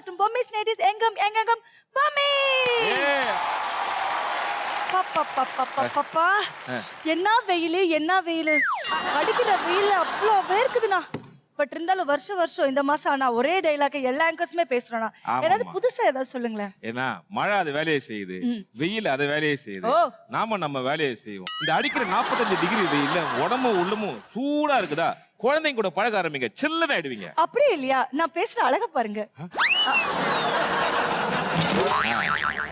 மற்றும் பொம்மிஸ் நைட்டிஸ் எங்கும் எங்கெங்கும் பொம்மி. என்ன வெயிலு என்ன வெயிலு, அடிக்கிற வெயில அவ்வளோ வேர்க்குதுண்ணா. பட் இருந்தாலும் வருஷம் இந்த மாசம் ஆனா ஒரே டைலாக் எல்லா ஆங்கர்ஸுமே பேசுறோம்னா, ஏதாவது புதுசா ஏதாவது சொல்லுங்களேன். ஏன்னா மழை அது வேலையை செய்யுது, வெயில் அது வேலையை செய்யுது, நாம நம்ம வேலையை செய்வோம். இந்த அடிக்கிற 45 டிகிரி வெயில்ல உடம்பும் உள்ளமும் சூடா இருக்குதா, குழந்தைங்க கூட பழக ஆரம்பிங்க, சில்லுன்னு ஆயிடுவீங்க. அப்படியே இல்லையா? நான் பேசுற அழகா பாருங்க.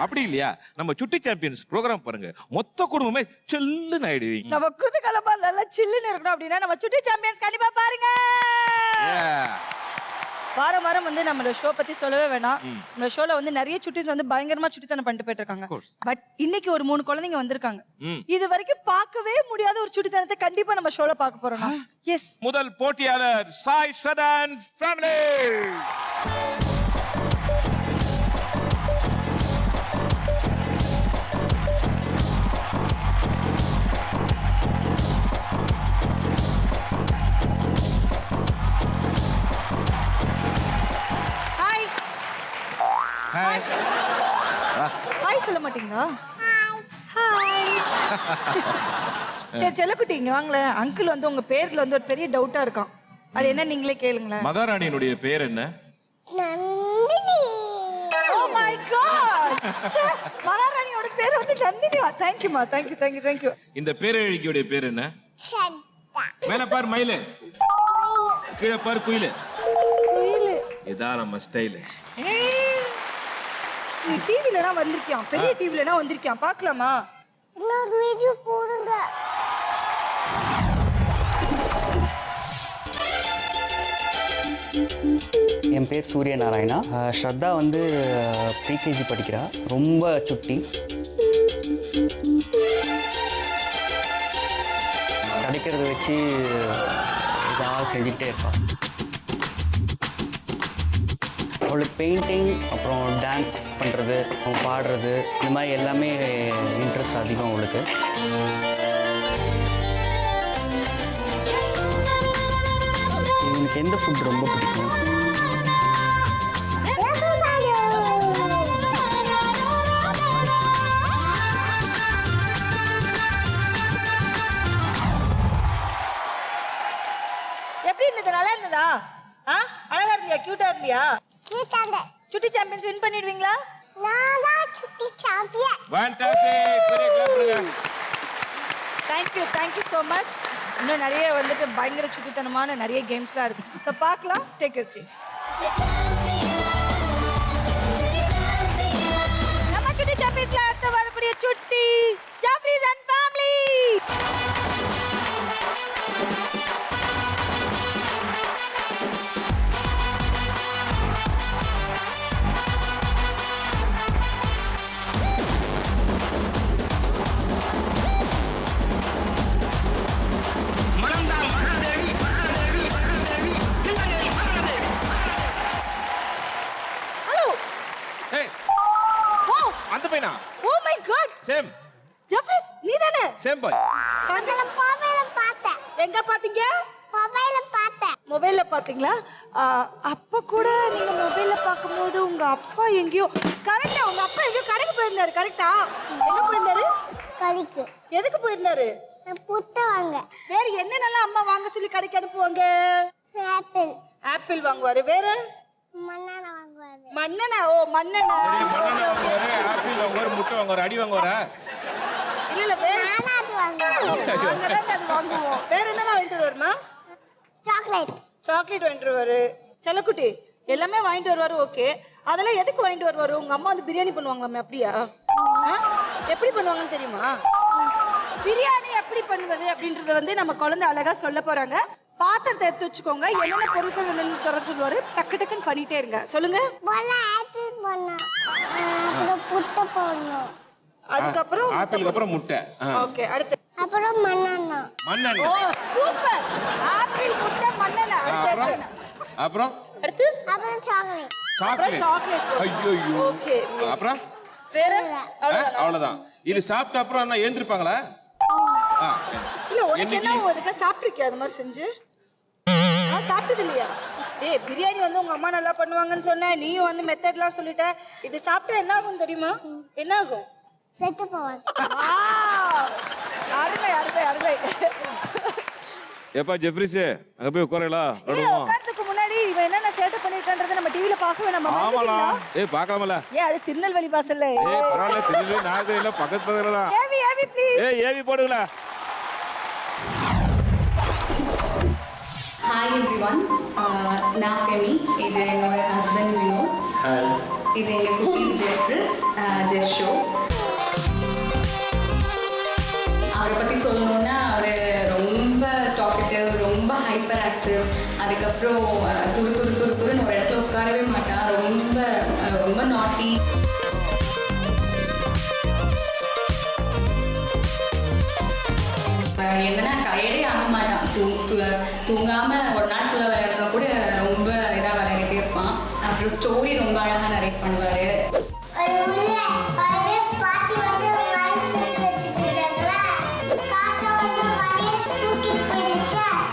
அப்படி இல்லையா? நம்ம சுட்டி சாம்பியன்ஸ் ப்ரோகிராம் பாருங்க, மொத்த குடும்பமே சில்லுன்னு ஆயிடுவீங்க. நம்ம குதூகலமா நல்லா சில்லுன்னு இருக்கணும் அப்படின்னா நம்ம சுட்டி சாம்பியன்ஸ் கண்டிப்பா பாருங்க. வாரம் வாரம் வந்து நம்மளோட ஷோ பத்தி சொல்லவே வேணாம். நம்ம ஷோல வந்து நிறைய சுட்டிஸ் வந்து பயங்கரமா சுட்டித்தனம் பண்ணிட்டு போயிட்டு இருக்காங்க. பட் இன்னைக்கு ஒரு 3 குழந்தைங்க வந்திருக்காங்க. இது வரைக்கும் பார்க்கவே முடியாத ஒரு சுட்டித்தனத்தை கண்டிப்பா நம்ம ஷோல பார்க்க போறோம். எஸ், முதல் போட்டியாளர் சாய் ஸ்ரதன் ஃபேமிலி. ஹாய். ஹாய் சொல்ல மாட்டீங்களா? ஹாய். சரி செல்லக்குட்டி இங்க வாங்களேன். அங்கிள் வந்து உங்க பேர்ல வந்து ஒரு பெரிய டவுட்டா இருக்கான். அது என்ன நீங்களே கேளுங்களேன். மகாராணியினுடைய பேர் என்ன? நந்தினி. Oh my God. மகாராணியோட பேர் வந்து நந்தினியா? தேங்க் யூ மா. Thank you. இந்த பேரழகியோட பேர் என்ன? சந்தா. மேல பார் மயிலு, கீழே பார் குயிலு. குயிலு. இதான் நம்ம ஸ்டைல். நீ டிவிலனா வந்திருக்கியான், பெரிய டிவிலனா வந்திருக்கியான், பார்க்கலாமா? இன்னொரு வீடியோ போடுங்க. என் பேர் சூரிய நாராயணா. ஸ்ரத்தா வந்து ப்ரீகேஜி படிக்கிறா. ரொம்ப சுட்டி. கிடைக்கிறத வச்சு ஏதாவது செஞ்சுக்கிட்டே இருப்பாள். அவளுக்கு பெயிண்டிங், அப்புறம் டான்ஸ் பண்ணுறது, பாடுறது, இந்த மாதிரி எல்லாமே இன்ட்ரெஸ்ட் அதிகம் அவளுக்கு. எனக்கு எந்த ஃபுட் ரொம்ப பிடிக்கும்? எப்படி இருந்தது? நல்லா இருந்ததா? அழகா இருந்தியா? கியூட்டா இருந்தியா? கேட்டாங்க. சுட்டி சாம்பியன்ஸ் வின் பண்ணிடுவீங்களா? நான் தான் சுட்டி சாம்பியன். ஃபேண்டாஸ்டிக். பெரிய கிளாப் பண்ணுங்க. Thank you so much. இன்னும் நிறைய வந்துட்டு பயங்கர சுட்டித்தனமான நிறைய கேம்ஸ்லாம் இருக்கு. ஸோ பார்க்கலாம். Take your seat. நம்ம சுட்டி சாம்பியன்ஸ்ல அடுத்து வரக்கூடிய சுட்டி ஜாஃப்ரிஸ் அண்ட் ஃபேமிலி. அந்த பையனா? Oh my God. சேம். ஜாஃப்ரிஸ் நீதானே? Same boy. அதுல மொபைல்ல பார்த்தேன். எங்க பாத்தீங்க? மொபைல்ல பார்த்தேன். மொபைல்ல பாத்தீங்களா? அப்ப கூட நீங்க மொபைல்ல பாக்கும்போது உங்க அப்பா எங்கேயோ கரெக்டா உங்க அப்பா எங்கேயோ கடைக்கு போயிருந்தாரு. கரெக்டா? எங்க போயிருந்தாரு? கறிக்கு. எதுக்கு போயிருந்தாரு? புத்த வாங்க. வேற என்னென்னலாம் அம்மா வாங்க சொல்லி கடைக்கு அனுப்புவாங்க? ஆப்பிள். ஆப்பிள் வாங்குவாரு. வேற? மண்ணெண்ணெய் வாங்குவாரு. மண்ணெண்ணா. ஓ மண்ணெண்ணா. மண்ணெண்ணெய் வாங்குவாரு, ஆப்பிள் வாங்குவாரு, முட்டை வாங்குவாரு, அடி வாங்குவாரா? இல்ல வேற நானாது வாங்குவேன். நாங்க தான் அது வாங்குவோம். வேற என்னலாம் வாங்கிட்டு வருவாருமா? சாக்லேட். சாக்லேட் வாங்கிட்டு வருவாரு. செல்லக்குட்டி எல்லாமே வாங்கிட்டு வருவாரு. ஓகே, அதெல்லாம் எதுக்கு வாங்கிட்டு வருவாரு? உங்க அம்மா வந்து பிரியாணி பண்ணுவாங்களாமே, அப்படியா? எப்படி பண்ணுவாங்கன்னு தெரியுமா? பிரியாணி எப்படி பண்ணுவது அப்படின்றத வந்து நம்ம குழந்தை அழகா சொல்ல போறாங்க. பாத்திரத்தை எடுத்து வச்சுக்கோங்க. என்னென்ன பொருட்கள் என்னன்னு தர சொல்லுவாரு. டக்கு டக்குன்னு பண்ணிட்டே இருங்க. சொல்லுங்க. முதல்ல ஆப்பிள் பண்ணணும். அப்புறம் புத்த போடணும். அதுக்கப்புறம் ஆப்பிளுக்கு அப்புறம் முட்டை. ஓகே, அடுத்து அப்புறம் மண்ணெண்ணெய். ஓ மண்ணெண்ணெய். சூப்பர். ஆப்பிள் முட்டை மண்ணெண்ணெய். அப்புறம் அடுத்து அப்புறம் சாக்லேட். சாக்லேட். சாக்லேட். ஐயோ. ஓகே. அப்புறம் வேற? அவ்வளவுதான். இது சாப்பிட்ட அப்புறம் என்ன எழுந்திருப்பாங்களா? இல்ல உனக்கு என்ன ஒருக்க சாப்பிட்டிருக்கியா அது மாதிரி செஞ்சு? சாப்பிட்டது இல்லையா? ஏய் பிரியாணி வந்து உங்க அம்மா நல்லா பண்ணுவாங்கன்னு சொன்ன, நீயும் வந்து மெத்தட்லாம் சொல்லிட்ட. இது சாப்பிட்டா என்ன ஆகும் தெரியுமா? என்ன ஆகும்? செத்து போவாங்க. அருமை அருமை அருமை. ஏப்பா ஜெஃப்ரிஸ் அங்க போய் உட்காரலாம் நடுவோம். உட்கார்றதுக்கு முன்னாடி இவன் என்னென்ன சேட்டை பண்ணிருக்கான்றதை நம்ம டிவில பார்க்கவே நம்ம ஆமாலா. ஏய் பார்க்கலாமல. ஏய் அது திருநெல்வேலி வாசல்ல. ஏய் பரவாயில்லை திருநெல்வேலி நாகரில பக்கத்துல தான். AV AV please. ஏய் ஏவி போடுங்களா. Hi everyone, நான் ஃபெமி, இது என்னோட ஹஸ்பண்ட் வினோத். ஹாய். இது எங்கள் குட்டீஸ் ஜெஃப்ரிஸ், ஜெஷோ. அவரை பற்றி சொல்லணுன்னா அவர் ரொம்ப டாக்கட்டிவ், ரொம்ப ஹைப்பர் ஆக்டிவ். அதுக்கப்புறம் துருன்னு ஒரு இடத்துல உட்காரவே மாட்டான். ரொம்ப நாட்டி. என்னன்னா டயர்டே ஆக மாட்டான். தூங்காமல் ஒரு நாள் ஃபுல்லாக விளையாடுறா கூட ரொம்ப இதாக விளையாடிட்டே இருப்பான். அப்புறம் ஸ்டோரி ரொம்ப அழகாக நரேட் பண்ணுவார்.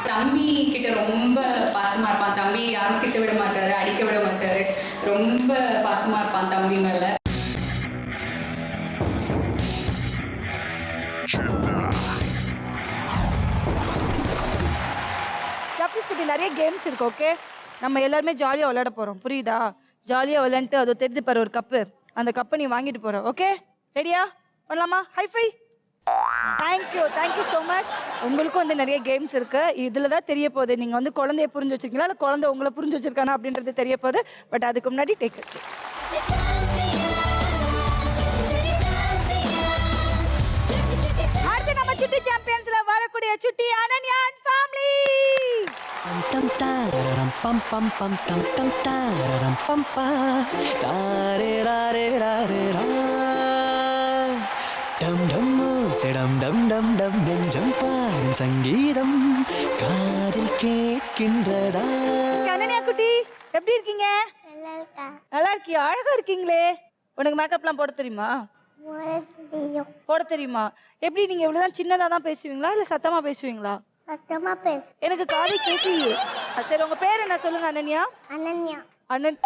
தம்பி கிட்ட ரொம்ப பாசமாக இருப்பான். தம்பி யாரும் கிட்ட விட மாட்டார், அடிக்க விட மாட்டார். ரொம்ப பாசமாக இருப்பான் தம்பி மேலே. ஜாப்பீஸ் குட்டி நிறைய கேம்ஸ் இருக்கு. ஓகே நம்ம எல்லாருமே ஜாலியாக விளையாட போகிறோம், புரியுதா? ஜாலியாக விளையாண்டுட்டு அது தெரிஞ்சு பாரு ஒரு கப்பு, அந்த கப்பை நீ வாங்கிட்டு போகிற. ஓகே ரெடியா? பண்ணலாமா? ஹைஃபை. Thank you so much. உங்களுக்கும் வந்து நிறைய கேம்ஸ் இருக்கு. இதில் தான் தெரிய போகுது நீங்கள் வந்து குழந்தைய புரிஞ்சு வச்சிருக்கீங்களா இல்லை குழந்தை உங்களை புரிஞ்சு வச்சிருக்கானா அப்படின்றது தெரிய போகுது. பட் அதுக்கு முன்னாடி டேக் இட். அடுத்து நம்ம சுட்டி சாம்பியன்ஸ்ல வரக்கூடிய சுட்டி Ananya and family. tam tararam pam pam pam tam tam tararam pam pa tare rare rare ra dum dum sedam dum dum dum nெஞ்சம் பாடும் சங்கீதம் காதில் கேட்கின்றதா. அனன்யா குட்டி எப்படி இருக்கீங்க? நல்லா இருக்கியா? அழகா இருக்கீங்களே. உனக்கு மேக்கப்லாம் போட தெரியுமா? போட தெரியுமா? எப்படி நீங்க இவ்வளவுதான் சின்னதா தான் பேசுவீங்களா இல்ல சத்தமா பேசுவீங்களா? சத்தமா பேசு. எனக்கு காது கேட்கலையே. சரி உங்க பேர் என்ன சொல்லுங்க? அனன்யா. அனன்யா.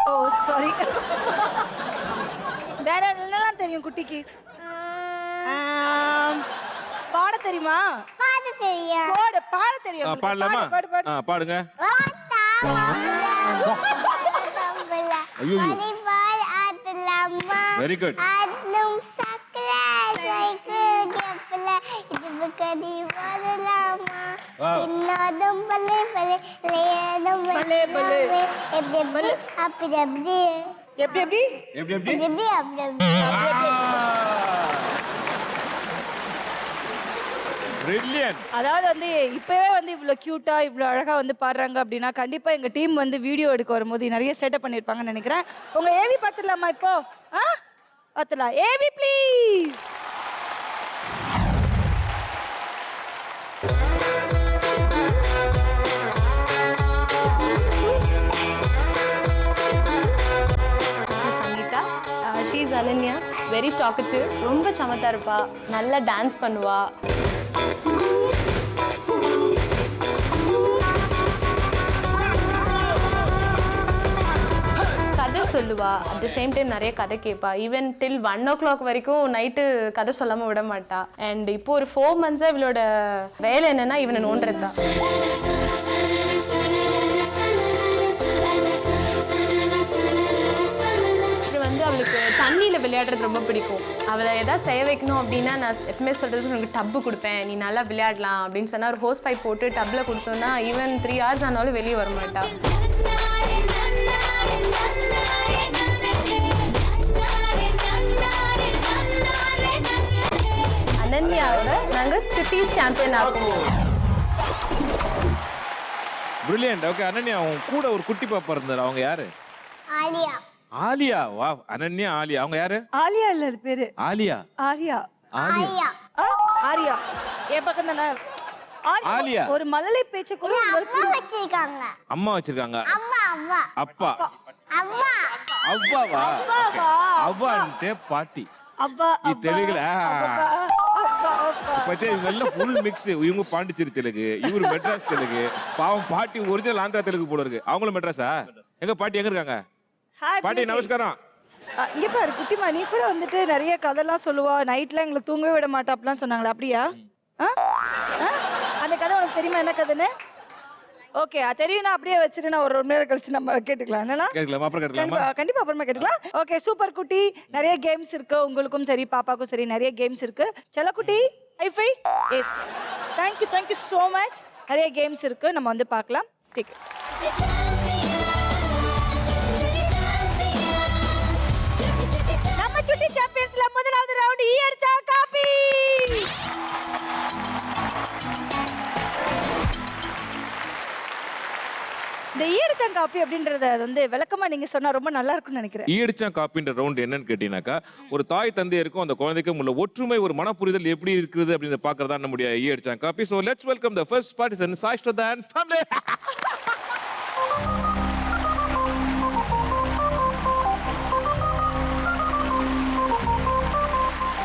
ஓ சாரி. வேற என்னலாம் தெரியும் குட்டிக்கு? பாட தெரியுமா? பாட தெரியும். பாட தெரியும். பாடலாமா? பாடுங்க. வாலிபால் ஆடலாமா? Very good. ஆடணும் சக்கரை சைக்கிள் கேப்ல இது பக்கடி வரலாமா? இன்னதும் பலே பலே லேடும் பலே பலே எப்படி எப்படி அப்படி அப்படி எப்படி எப்படி எப்படி எப்படி அப்படி அப்படி. பிரில்லியன்ட். அதாவது வந்து இப்பவே வந்து இவ்வளோ கியூட்டா இவ்வளோ அழகா வந்து பாடுறாங்க அப்படின்னா கண்டிப்பா எங்க டீம் வந்து வீடியோ எடுக்க வரும்போது நிறைய செட்டப் பண்ணிருப்பாங்கன்னு நினைக்கிறேன். உங்க ஏவி பார்த்துடலாமா இப்போ? பார்த்துலாம். AV please. Sangeetha, she is Ananya. Very talkative, ரொம்ப சமத்தா இருப்பா, நல்லா டான்ஸ் பண்ணுவா. கதை சொல்லுவா, அட் த சேம் டைம் நிறைய கதை கேட்பா. ஈவன் டில் 1 o'clock வரைக்கும் நைட்டு கதை சொல்லாமல் விட மாட்டா. அண்ட் இப்போ ஒரு 4 months இவளோட வேலை என்னன்னா இவனை நோண்டுறது தான். வந்து அவளுக்கு தண்ணியில் விளையாடுறது ரொம்ப பிடிக்கும். அவளை எதாவது செய்ய வைக்கணும் அப்படின்னா நான் எப்பவுமே சொல்கிறது உனக்கு டப்பு கொடுப்பேன், நீ நல்லா விளையாடலாம் அப்படின்னு சொன்னால் ஒரு ஹோஸ் பைப் போட்டு டப்பில் கொடுத்தோன்னா ஈவன் 3 hours ஆனாலும் வெளியே வர மாட்டா. அனன்யாவோட நாங்கள் சுட்டீஸ் சாம்பியன் ஆக்குவோம். பிரில்லியன்ட். ஓகே அனன்யா, உன் கூட ஒரு குட்டி பாப்பா இருந்தாரு, அவங்க யாரு? ஆலியா. ஆலியா. வா அனன்யா ஆலியா. அவங்க யாரு? ஆலியா இல்ல அது பேரு. ஆலியா. ஆரியா. ஆலியா. ஆரியா என் பக்கம் தானே. ஆலியா ஒரு மழலை பேச்ச கூட அம்மா வச்சிருக்காங்க. அம்மா வச்சிருக்காங்க. அம்மா அம்மா. அப்பா. அம்மா. அவ்வாவா? அவ்வான்ட்டே பாட்டி. அவ்வா. தெலுங்குல அவ்வா. பத்தியா இவங்க எல்லாம் ஃபுல் மிக்ஸ். இவங்க பாண்டிச்சேரி தெலுங்கு, இவரு மெட்ராஸ் தெலுங்கு. பாவம் பாட்டி ஒரிஜினல் ஆந்திரா தெலுங்கு போல இருக்கு. அவங்களும் மெட்ராஸா? எங்க பாட்டி எங்க இருக்காங்க? ஹாய் பாட்டி நமஸ்காரம். இங்க பாரு குட்டிமா, நீ கூட வந்துட்டு நிறைய கதைலாம் சொல்லுவா, நைட்ல எங்களை தூங்கவே விட மாட்டா அப்படிலாம் சொன்னாங்களா, அப்படியா? ஆ? ஆ? அந்த கதை உனக்கு தெரியுமா என்ன கதைன்னு? ஓகே, தெரியும்னா அப்படியே வச்சிரு, நான் ஒரு நேரம் கழிச்சு நம்ம கேட்டுக்கலாம். என்னன்னா கேட்கலாமா? அப்புறம் கேட்கலாமா? கண்டிப்பா அப்புறமா கேட்டுக்கலாம். ஓகே, சூப்பர் குட்டி. நிறைய கேம்ஸ் இருக்கு, உங்களுக்கும் சரி பாப்பாக்கும் சரி நிறைய கேம்ஸ் இருக்கு. செல்லக்குட்டி high five yes, thank you so much. நிறைய கேம்ஸ் இருக்கு, நம்ம வந்து பார்க்கலாம். டேக் நம்ம சுட்டி சாம்பியன்ஸ்ல முதலாவது ரவுண்ட் ஈ அடிச்சா காப்பி. இந்த ஈடிச்சான் காப்பி அப்படின்றத வந்து விளக்கமா நீங்க சொன்னா ரொம்ப நல்லா இருக்கும்னு நினைக்கிறேன். ஈடிச்சான் காப்பின்ற ரவுண்ட் என்னன்னு கேட்டீங்கன்னாக்கா, ஒரு தாய் தந்தையருக்கும் அந்த குழந்தைக்கும் உள்ள ஒற்றுமை, ஒரு மனப்புரிதல் எப்படி இருக்குது அப்படின்னு பார்க்கறதா நம்முடைய ஈடிச்சான் copy. So let's welcome the first participant, Sai Shraddha and family.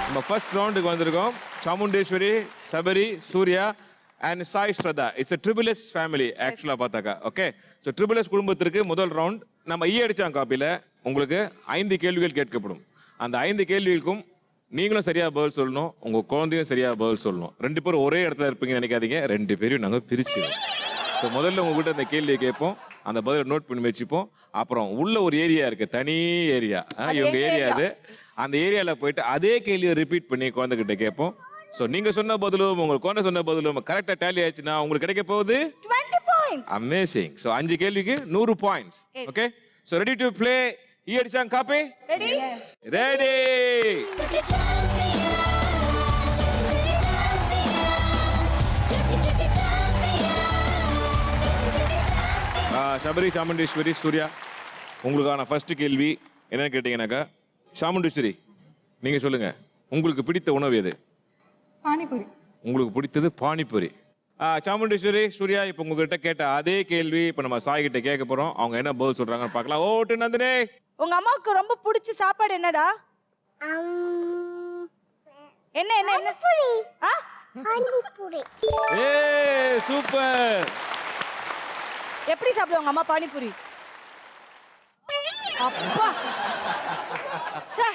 நம்ம ஃபர்ஸ்ட் ரவுண்டுக்கு வந்திருக்கோம். Chamundeshwari, Sabari, Surya and Sai Shraddha. It's a triple S family ஆக்சுவலா பார்த்தாக்கா. ஓகே, ஸோ triple S குடும்பத்திற்கு முதல் ரவுண்ட். நம்ம ஈ அடிச்சான் காப்பியில் உங்களுக்கு 5 கேள்விகள் கேட்கப்படும். அந்த 5 கேள்விகளுக்கும் நீங்களும் சரியா பதில் சொல்லணும், உங்க குழந்தையும் சரியா பதில் சொல்லணும். 2 பேரும் ஒரே இடத்துல இருப்பீங்கன்னு நினைக்காதீங்க, 2 பேரையும் நாங்கள் பிரிச்சுவோம். ஸோ முதல்ல உங்ககிட்ட அந்த கேள்வியை கேட்போம், அந்த பதிலை நோட் பண்ணி வச்சுப்போம். அப்புறம் உள்ள ஒரு ஏரியா இருக்கு, தனி ஏரியா, இவங்க ஏரியா அது. அந்த ஏரியாவில் போயிட்டு அதே கேள்வியை ரிப்பீட் பண்ணி குழந்தைகிட்ட கேட்போம். ஸோ நீங்க சொன்ன பதிலும் உங்க குழந்தை சொன்ன பதிலும் கரெக்டா டேலி ஆயிடுச்சுன்னா உங்களுக்கு கிடைக்க போகுது 20 points. அமேசிங். ஸோ 5 கேள்விக்கு 100 points. Okay, so ready to play ஈ அடிச்சான் copy? Ready? Ready. Sabari, Chamundeshwari, Surya, உங்களுக்கான ஃபர்ஸ்ட் கேள்வி என்னன்னு கேட்டீங்கன்னாக்கா, சாமுண்டேஸ்வரி நீங்க சொல்லுங்க, உங்களுக்கு பிடித்த உணவு எது? பானிபூரி. உங்களுக்கு பிடித்தது பானிபூரி. சாமுண்டேஸ்வரி, சூர்யா, இப்போ உங்ககிட்ட கேட்ட அதே கேள்வி இப்போ நம்ம சாய் கிட்ட கேட்க போறோம். அவங்க என்ன பதில் சொல்றாங்கன்னு பார்க்கலாம். ஓட்டு நந்தினே. உங்க அம்மாவுக்கு ரொம்ப பிடிச்ச சாப்பாடு என்னடா? என்ன என்ன என்ன? ஆ? பானிபூரி. ஏய் சூப்பர். எப்படி சாப்பிடுவாங்க அம்மா பானிபூரி? அப்பா சே,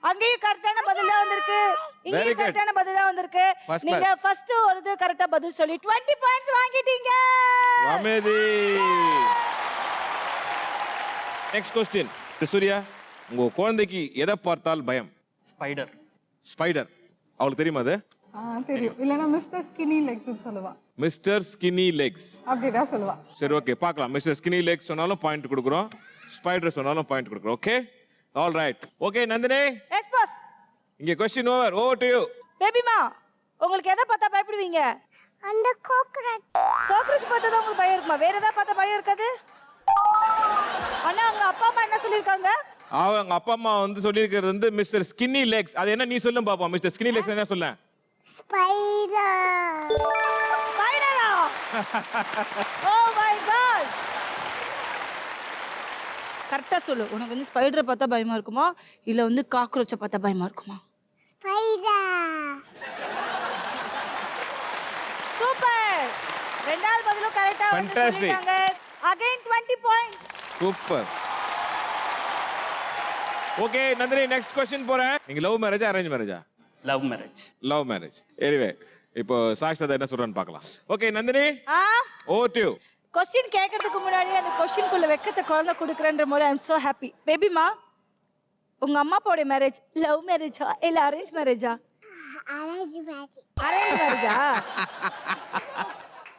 அங்கேயும் கரெக்டான பதில் தான் வந்திருக்கு, Very இங்கேயும் good. கரெக்டான பதில் தான் வந்திருக்கு. First நீங்க class. ஃபர்ஸ்ட் ஒரு இது கரெக்டா பதில் சொல்லி 20 பாயிண்ட்ஸ் வாங்கிட்டீங்க. அமைதி. Next question. சூர்யா, உங்க குழந்தைக்கு எதை பார்த்தால் பயம்? ஸ்பைடர். ஸ்பைடர். அவளுக்கு தெரியுமா அது? தெரியும். இல்லைன்னா மிஸ்டர் ஸ்கினி லெக்ஸ்ன்னு சொல்லுவா. Mister skinny legs. அப்படிதான் சொல்லுவா. சரி, ஓகே, பார்க்கலாம். மிஸ்டர் ஸ்கினி லெக்ஸ் சொன்னாலும் பாயிண்ட் கொடுக்குறோம், ஸ்பைடர் சொன்னாலும் பாயிண்ட் கொடுக்குறோம். Okay, all right. Okay Nandini, yes boss. இங்க கொஸ்டின் ஓவர் டு யூ. பேபிமா, உங்களுக்கு எதை பார்த்தா பயப்படுவீங்க? அந்த கோக்ரட். காக்ரோச் பார்த்தா தான் உங்களுக்கு பயம் இருக்குமா? வேற ஏதாவது பார்த்தா பயம் இருக்காது? ஆனா அவங்க அப்பா அம்மா என்ன சொல்லிருக்காங்க? அவங்க அப்பா அம்மா வந்து சொல்லியிருக்கிறது வந்து மிஸ்டர் ஸ்கின்னி லெக்ஸ். அது என்ன நீ சொல்லும் பாப்பா? மிஸ்டர் ஸ்கின்னி லெக்ஸ் என்ன சொல்ல? ஸ்பைடர். ஸ்பைடரா? Oh my God. கரெக்டா சொல்லு, உனக்கு வந்து ஸ்பைடரை பார்த்தா பயமா இருக்குமா இல்ல வந்து காக்ரோச்சை பார்த்தா பயமா இருக்குமா? ஸ்பைடர். சூப்பர். ரெண்டாவது பதிலும் கரெக்டா Fantastic. சொல்லிட்டாங்க. Again 20 points. Super. Okay Nandini, next question போறேன். நீங்க லவ் மேரேஜா அரேஞ்ச் மேரேஜா? Love marriage. Love marriage. Anyway, இப்போ சாக்ஷதா என்ன சொல்றான்னு பார்க்கலாம். ஓகே நந்தினி, ஆ, ஓவர் டு யூ. क्वेश्चन கேட்கறதுக்கு முன்னாடி அந்த क्वेश्चन குள்ள வெக்கத்தை குழந்தை கொடுக்குறேன்ற போது ஐ அம் சோ ஹாப்பி. பேபிமா, உங்க அம்மா அப்பாவோட மேரேஜ் லவ் மேரேஜா இல்ல அரேஞ்ச் மேரேஜா? Arrange marriage. அரேஞ்ச் மேரேஜா?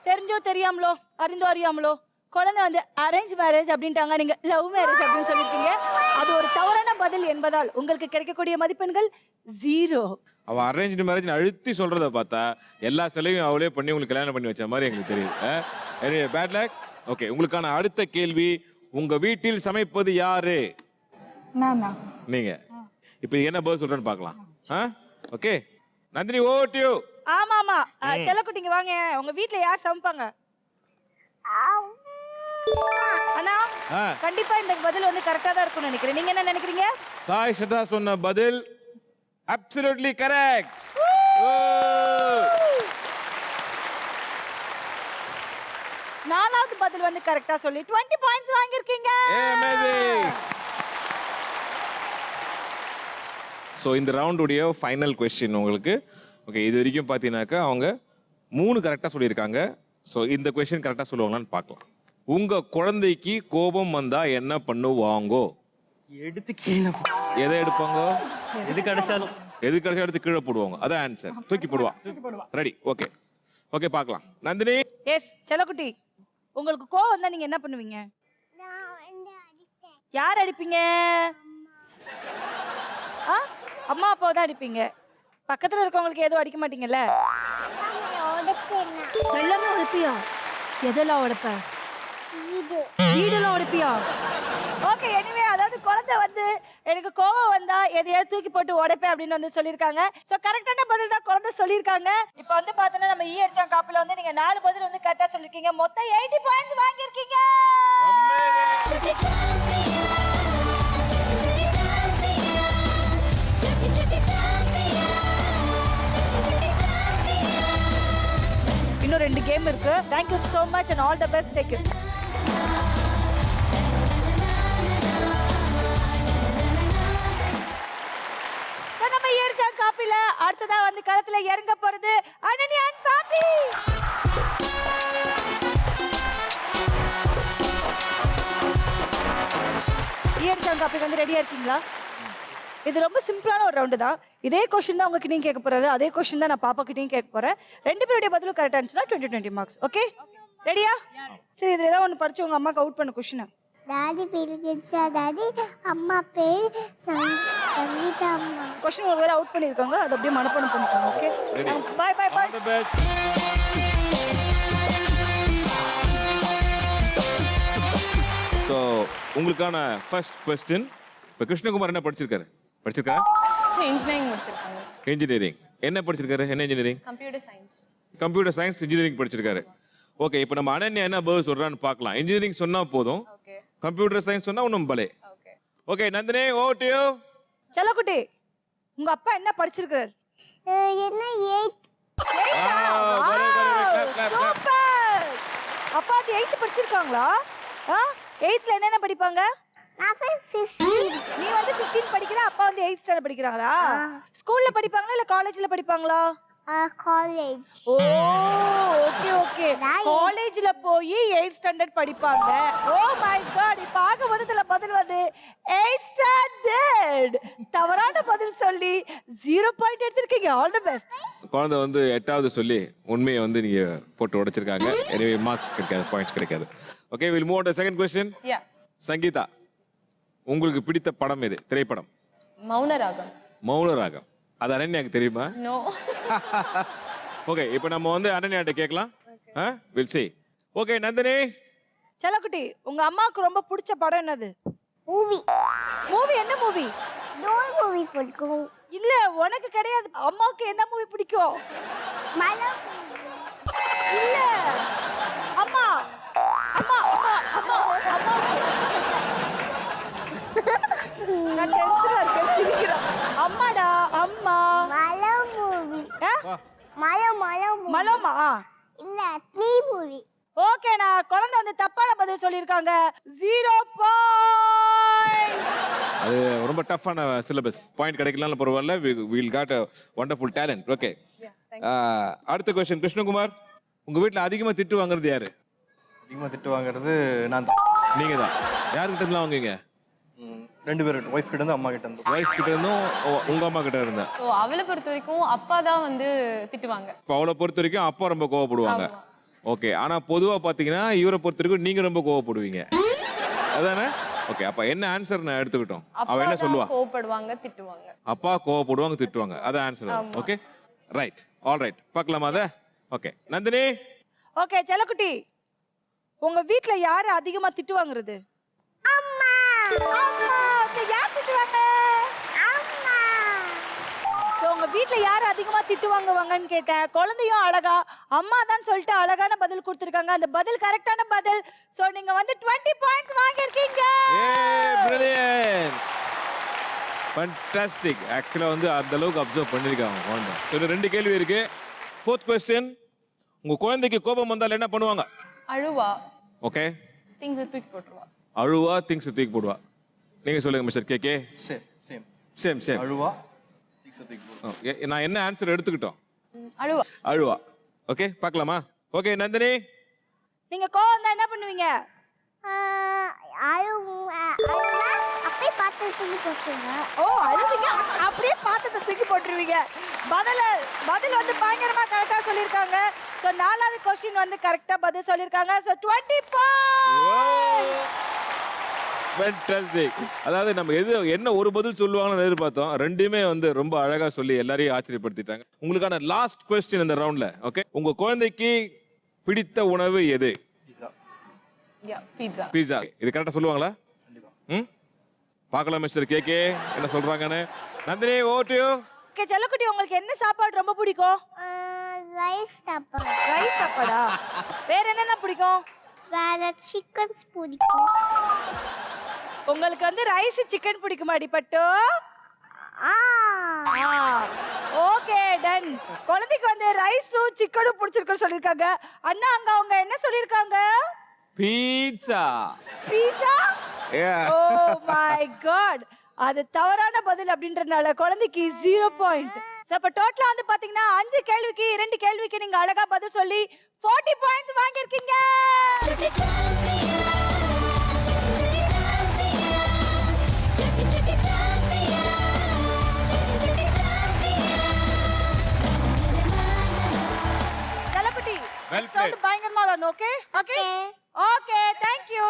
தெரிஞ்சோ தெரியாமலோ அறிந்தோ அறியாமலோ குழந்தை வந்து அரேஞ்ச் மேரேஜ் அப்படின்ட்டாங்க, நீங்க லவ் மேரேஜ் அப்படின்னு சொல்லிருக்கீங்க. அது ஒரு தவறான பதில் என்பதால் உங்களுக்கு கிடைக்கக்கூடிய மதிப்பெண்கள் 0. அவ அரேஞ்ச் மேரேஜ் அழுத்தி சொல்றத பார்த்தா எல்லா செலவையும் அவளே பண்ணி உங்களுக்கு கல்யாணம் பண்ணி வச்ச மாதிரி எங்களுக்கு தெரியுது. Anyway, bad luck. ஓகே, உங்களுக்கான அடுத்த கேள்வி, உங்க வீட்டில் சமைப்பது யாரு? நான் நீங்க. இப்போ என்ன பதில் சொல்றேன்னு பார்க்கலாம். Okay Nandini, over to you. ஆமா ஆமா, செல்லக்குட்டிங்க வாங்க. உங்க வீட்ல யார் சமைப்பாங்க? அண்ணா, கண்டிப்பா இந்த பதில் வந்து கரெக்டா தான் இருக்கும்னு நினைக்கிறேன். நீங்க என்ன நினைக்கிறீங்க? சாய் ஷதா சொன்ன பதில் அப்சல்யூட்லி கரெக்ட். நாலாவது பதில் வந்து கரெக்டா சொல்லி 20 பாயிண்ட்ஸ் வாங்கியிருக்கீங்க. ஸோ இந்த ரவுண்டுடைய ஃபைனல் கொஸ்டின் உங்களுக்கு. ஓகே, இது வரைக்கும் பார்த்தீங்கன்னாக்கா அவங்க 3 கரெக்டாக சொல்லியிருக்காங்க. ஸோ இந்த கொஸ்டின் கரெக்டாக சொல்லுவாங்களான்னு பார்க்கலாம். உங்கள் குழந்தைக்கு கோபம் வந்தால் என்ன பண்ணுவாங்கோ? எடுத்து கீழே எதை எடுப்பாங்க? எது கிடைச்சாலும் எது கிடைச்சா எடுத்து கீழே போடுவாங்க. அதான் ஆன்சர். தூக்கி போடுவா. ரெடி? ஓகே ஓகே, பார்க்கலாம். நந்தினி. எஸ் செல்லக்குட்டி, உங்களுக்கு கோவம் வந்தா நீங்க என்ன பண்ணுவீங்க? நான் வந்து அடிப்பேன். யார் அடிப்பீங்க? ஆ, அம்மா அப்பாவை தான் அடிப்பீங்க. பக்கத்துல இருக்கவங்களுக்கு எதுவும் அடிக்க மாட்டீங்கல்ல? நான் உடைப்பேன். எல்லாமே உடைப்பியா? எதெல்லாம் உடைப்ப? இது வீடெல்லாம் உடைப்பியா? ஓகே, எனிவே அதாவது குழந்தை வந்து எனக்கு கோவம் வந்தா எதையாவது தூக்கி போட்டு உடைப்பேன் அப்படின்னு வந்து சொல்லியிருக்காங்க. ஸோ கரெக்டான பதில் தான் குழந்தை சொல்லியிருக்காங்க. இப்போ வந்து பார்த்தோன்னா நம்ம ஈயடிச்சான் காப்பில் வந்து நீங்கள் 4 பதில் வந்து கரெக்டாக சொல்லியிருக்கீங்க. மொத்தம் 80 பாயிண்ட்ஸ் வாங்கியிருக்கீங்க. இன்னும் 2 கேம் இருக்கு. Thank you so much and all the best. Take it. நம்ம ஈயடிச்சான் காப்பில அடுத்ததா வந்து களத்துல இறங்க போறது அனன்யா அண்ட் ஃபேமிலி. ஈயடிச்சான் காப்பிக்கு வந்து ரெடியா இருக்கீங்களா? இது ரொம்ப சிம்பிளான ஒரு ரவுண்டு தான். இதே கொஸ்டின் தான் உங்ககிட்டயும் கேட்க போறாரு, அதே கொஸ்டின் தான் நான் பாப்பா கிட்டயும் கேட்க போறேன். 2 பேருடைய பதிலும் கரெக்டா இருந்துச்சுன்னா 20 மார்க்ஸ். ஓகே, ரெடியா? சரி, இதுல ஏதாவது ஒன்று படிச்சு உங்க அம்மாக்கு அவுட் பண்ண கொஸ்டின். டாடி பேரு கிட்ஸா, டாடி அம்மா பேர் சங்கீதா அம்மா. கொஸ்டின் ஒரு வேளை அவுட் பண்ணிருக்காங்க, அதை அப்படியே மனப்பாடம் பண்ணிக்கோங்க. Okay, bye bye bye. All the best. So உங்களுக்கான ஃபர்ஸ்ட் கொஸ்டின். இப்போ கிருஷ்ணகுமார் என்ன படிச்சிருக்காரு? இன்ஜினியரிங் முடிச்சிருக்காங்க. இன்ஜினியரிங். என்ன படிச்சிருக்காரு? என்ன engineering? Computer science. Computer science engineering படிச்சிருக்காரு. ஓகே, இப்போ நம்ம அனன்யா என்ன பதில் சொல்றான்னு பார்க்கலாம். இன்ஜினியரிங் சொன்னா போதும், ஓகே கம்ப்யூட்டர் சயின்ஸ் சொன்னா ஒன்றும் பலே. Okay. Okay Nandini, over to you. செல்லக்குட்டி, உங்க அப்பா என்ன படிச்சிருக்காரு? என்ன 8 சூப்பர். அப்பா அது 8th படிச்சிருக்காங்களா? 8th என்னென்ன படிப்பாங்க? நான் 15. நீ வந்து 15 படிக்கிற, அப்பா வந்து 8th ஸ்டாண்டர்ட் படிக்கிறாங்களா? ஸ்கூல்ல படிப்பாங்களா இல்ல காலேஜ்ல படிப்பாங்களா? காலேஜ். ஓ ஓகே ஓகே, காலேஜ்ல போய் 8th ஸ்டாண்டர்ட் படிப்பாங்க. ஓ மை காட், இப்ப ஆக மொத்தத்துல பதில் வந்து 8th ஸ்டாண்டர்ட். தவறான பதில் சொல்லி 0 பாயிண்ட் எடுத்திருக்கீங்க. All the best. குழந்தை வந்து 8வது சொல்லி உண்மையை வந்து நீங்க போட்டு உடைச்சிருக்காங்க. எனவே மார்க்ஸ் கிடைக்காது, பாயிண்ட்ஸ் கிடைக்காது. Okay, will move on to second question. Yeah. Sangeetha, உங்களுக்கு பிடித்த படம் எது? திரைப்படம்? மௌனராகம். மௌனராகம். அது அனன்யாக்கு தெரியுமா? நோ. ஓகே, இப்போ நம்ம வந்து அனன்யாட்ட கேட்கலாம். Will see. ஓகே நந்தினி. செல்லக்குட்டி, உங்க அம்மாவுக்கு ரொம்ப பிடிச்ச படம் என்னது? மூவி. மூவி என்ன மூவி? டோல் மூவி பிடிக்கும். இல்ல உனக்கு கிடையாது, அம்மாவுக்கு என்ன மூவி பிடிக்கும்? மலை. இல்ல அம்மா அம்மா அம்மா அம்மா அம்மா. நான் டென்ஷனா இருக்கேன், சிரிக்கிறேன். அம்மாடா அம்மா. மலை மூவி. மலை மூவி. மலோமா? இல்ல ட்ரீ மூவி. ஓகே, நான் குழந்தை வந்து தப்பான பதில் சொல்லியிருக்காங்க. 0 பாயிண்ட். அது ரொம்ப டஃப்பான சிலபஸ். பாயிண்ட் கிடைக்கலாம் பரவாயில்ல. Will got a wonderful talent. Okay, அடுத்த क्वेश्चन. கிருஷ்ணகுமார், உங்க வீட்ல அதிகமா திட்டு வாங்குறது யாரு? அதிகமாக திட்டு வாங்குறது நான் தான். நீங்க தான். யார்கிட்ட இருந்து வாங்குவீங்க? 2 பேர், ஒய்ஃப் கிட்ட இருந்து, அம்மா கிட்ட இருந்து. வைஃப் கிட்ட இருந்தும் உங்க அம்மா கிட்ட இருந்தா? ஸோ அவளை பொறுத்த வரைக்கும் அப்பா தான் வந்து திட்டுவாங்க. இப்போ அவளை பொறுத்த வரைக்கும் அப்பா ரொம்ப கோவப்படுவாங்க. ஆமா. ஓகே, ஆனா பொதுவா பாத்தீங்கன்னா இவரை பொறுத்த வரைக்கும் நீங்க ரொம்ப கோவப்படுவீங்க, அதானே? ஓகே, அப்ப என்ன ஆன்சர் நான் எடுத்துக்கிட்டோம்? அவ என்ன சொல்லுவா? கோவப்படுவாங்க, திட்டுவாங்க. அப்பா கோவப்படுவாங்க, திட்டுவாங்க. அதான் answer. Okay, right, all right. பார்க்கலாமா அத? ஓகே நந்தினி. ஓகே செல்லக்குட்டி, உங்க வீட்ல யாரு அதிகமா திட்டு வாங்குறது? அம்மா. அம்மா. ஓகே, யார் திட்டுவாங்க? அம்மா. ஸோ உங்க வீட்ல யார் அதிகமா திட்டு வாங்குவாங்கன்னு கேட்டேன். குழந்தையும் அழகா அம்மா தான் சொல்லிட்டு அழகான பதில் கொடுத்துருக்காங்க. அந்த பதில் கரெக்டான பதில். ஸோ நீங்க வந்து 20 பாயிண்ட்ஸ் வாங்கியிருக்கீங்க. ஏ பிரில்லியன்ட். ஃபண்டாஸ்டிக். ஆக்சுவலாக வந்து அந்த அளவுக்கு அப்சர்வ் பண்ணியிருக்காங்க குழந்தை. இன்னும் 2 கேள்வி இருக்கு. 4th கொஸ்டின், உங்க குழந்தைக்கு கோபம் வந்தால் என்ன பண்ணுவாங்க? அழுவா, ஓகே. திங்ஸை தூக்கி போட்டுருவா. அழுவா, திங்ஸ் தூக்கி போடுவா. நீங்க சொல்லுங்க mister KK. Same same same same. அழுவா திங்ஸை தூக்கி போடு. நான் என்ன ஆன்சர் எடுத்துக்கிட்டோம்? அழுவா. அழுவா. ஓகே, பார்க்கலாமா? ஓகே நந்தினி. நீங்க கோவம் வந்தா என்ன பண்ணுவீங்க? அப்படியே பார்த்து தூக்கி போட்டுருங்க. ஓ, அழுவீங்க, அப்படியே பாத்திரத்தை தூக்கி போட்டுருவீங்க. பதில் வந்து பயங்கரமா கரெக்டா சொல்லியிருக்காங்க. ஸோ 4வது கொஸ்டின் வந்து கரெக்டா பதில் சொல்லியிருக்காங்க. So 20 points. ஃபேண்டாஸ்டிக். அதாவது நம்ம என்ன ஒரு பதில் சொல்லுவாங்கன்னு எதிர்பார்த்தோம். ரெண்டுமே வந்து ரொம்ப அழகா சொல்லி எல்லாரையும் ஆச்சரியப்படுத்திட்டாங்க. உங்களுக்கான லாஸ்ட் கொஸ்டின் இந்த ரவுண்ட்ல. ஓகே, உங்க குழந்தைக்கு பிடித்த உணவு எது? பீஸா. பீட்சா. பீஸா. இது கரெக்டா சொல்லுவாங்களா? ம், பார்க்கலாம் மிஸ்டர் கேகே என்ன சொல்றாங்கன்னு. Nandini, over to you. Okay செல்லக்குட்டி, உங்களுக்கு என்ன சாப்பாடு ரொம்ப பிடிக்கும்? ரைஸ் சாப்பாடு. ரைஸ் சாப்பாடா? வேற என்னென்ன பிடிக்கும்? வேற சிக்கன்ஸ் பிடிக்கும். உங்களுக்கு வந்து ரைஸ் சிக்கன் பிடிக்குமாடி பட்டு? Okay done. குழந்தைக்கு வந்து ரைஸும் சிக்கனும் பிடிச்சிருக்குன்னு சொல்லியிருக்காங்க. அண்ணா அங்க அவங்க என்ன சொல்லியிருக்காங்க? Pizza. Pizza? Yeah. Oh my God, அது தவறான பதில் அப்படின்றனால குழந்தைக்கு 0 பாயிண்ட். சோ அப்ப டோட்டலா வந்து பாத்தீங்கன்னா 5 கேள்விக்கு 2 கேள்விக்கு நீங்க அழகா பதில் சொல்லி 40 பாயிண்ட்ஸ் வாங்கியிருக்கீங்க. Thalapathy Well played. சவுண்ட் பயங்கரமா வரணும். Okay okay okay, thank you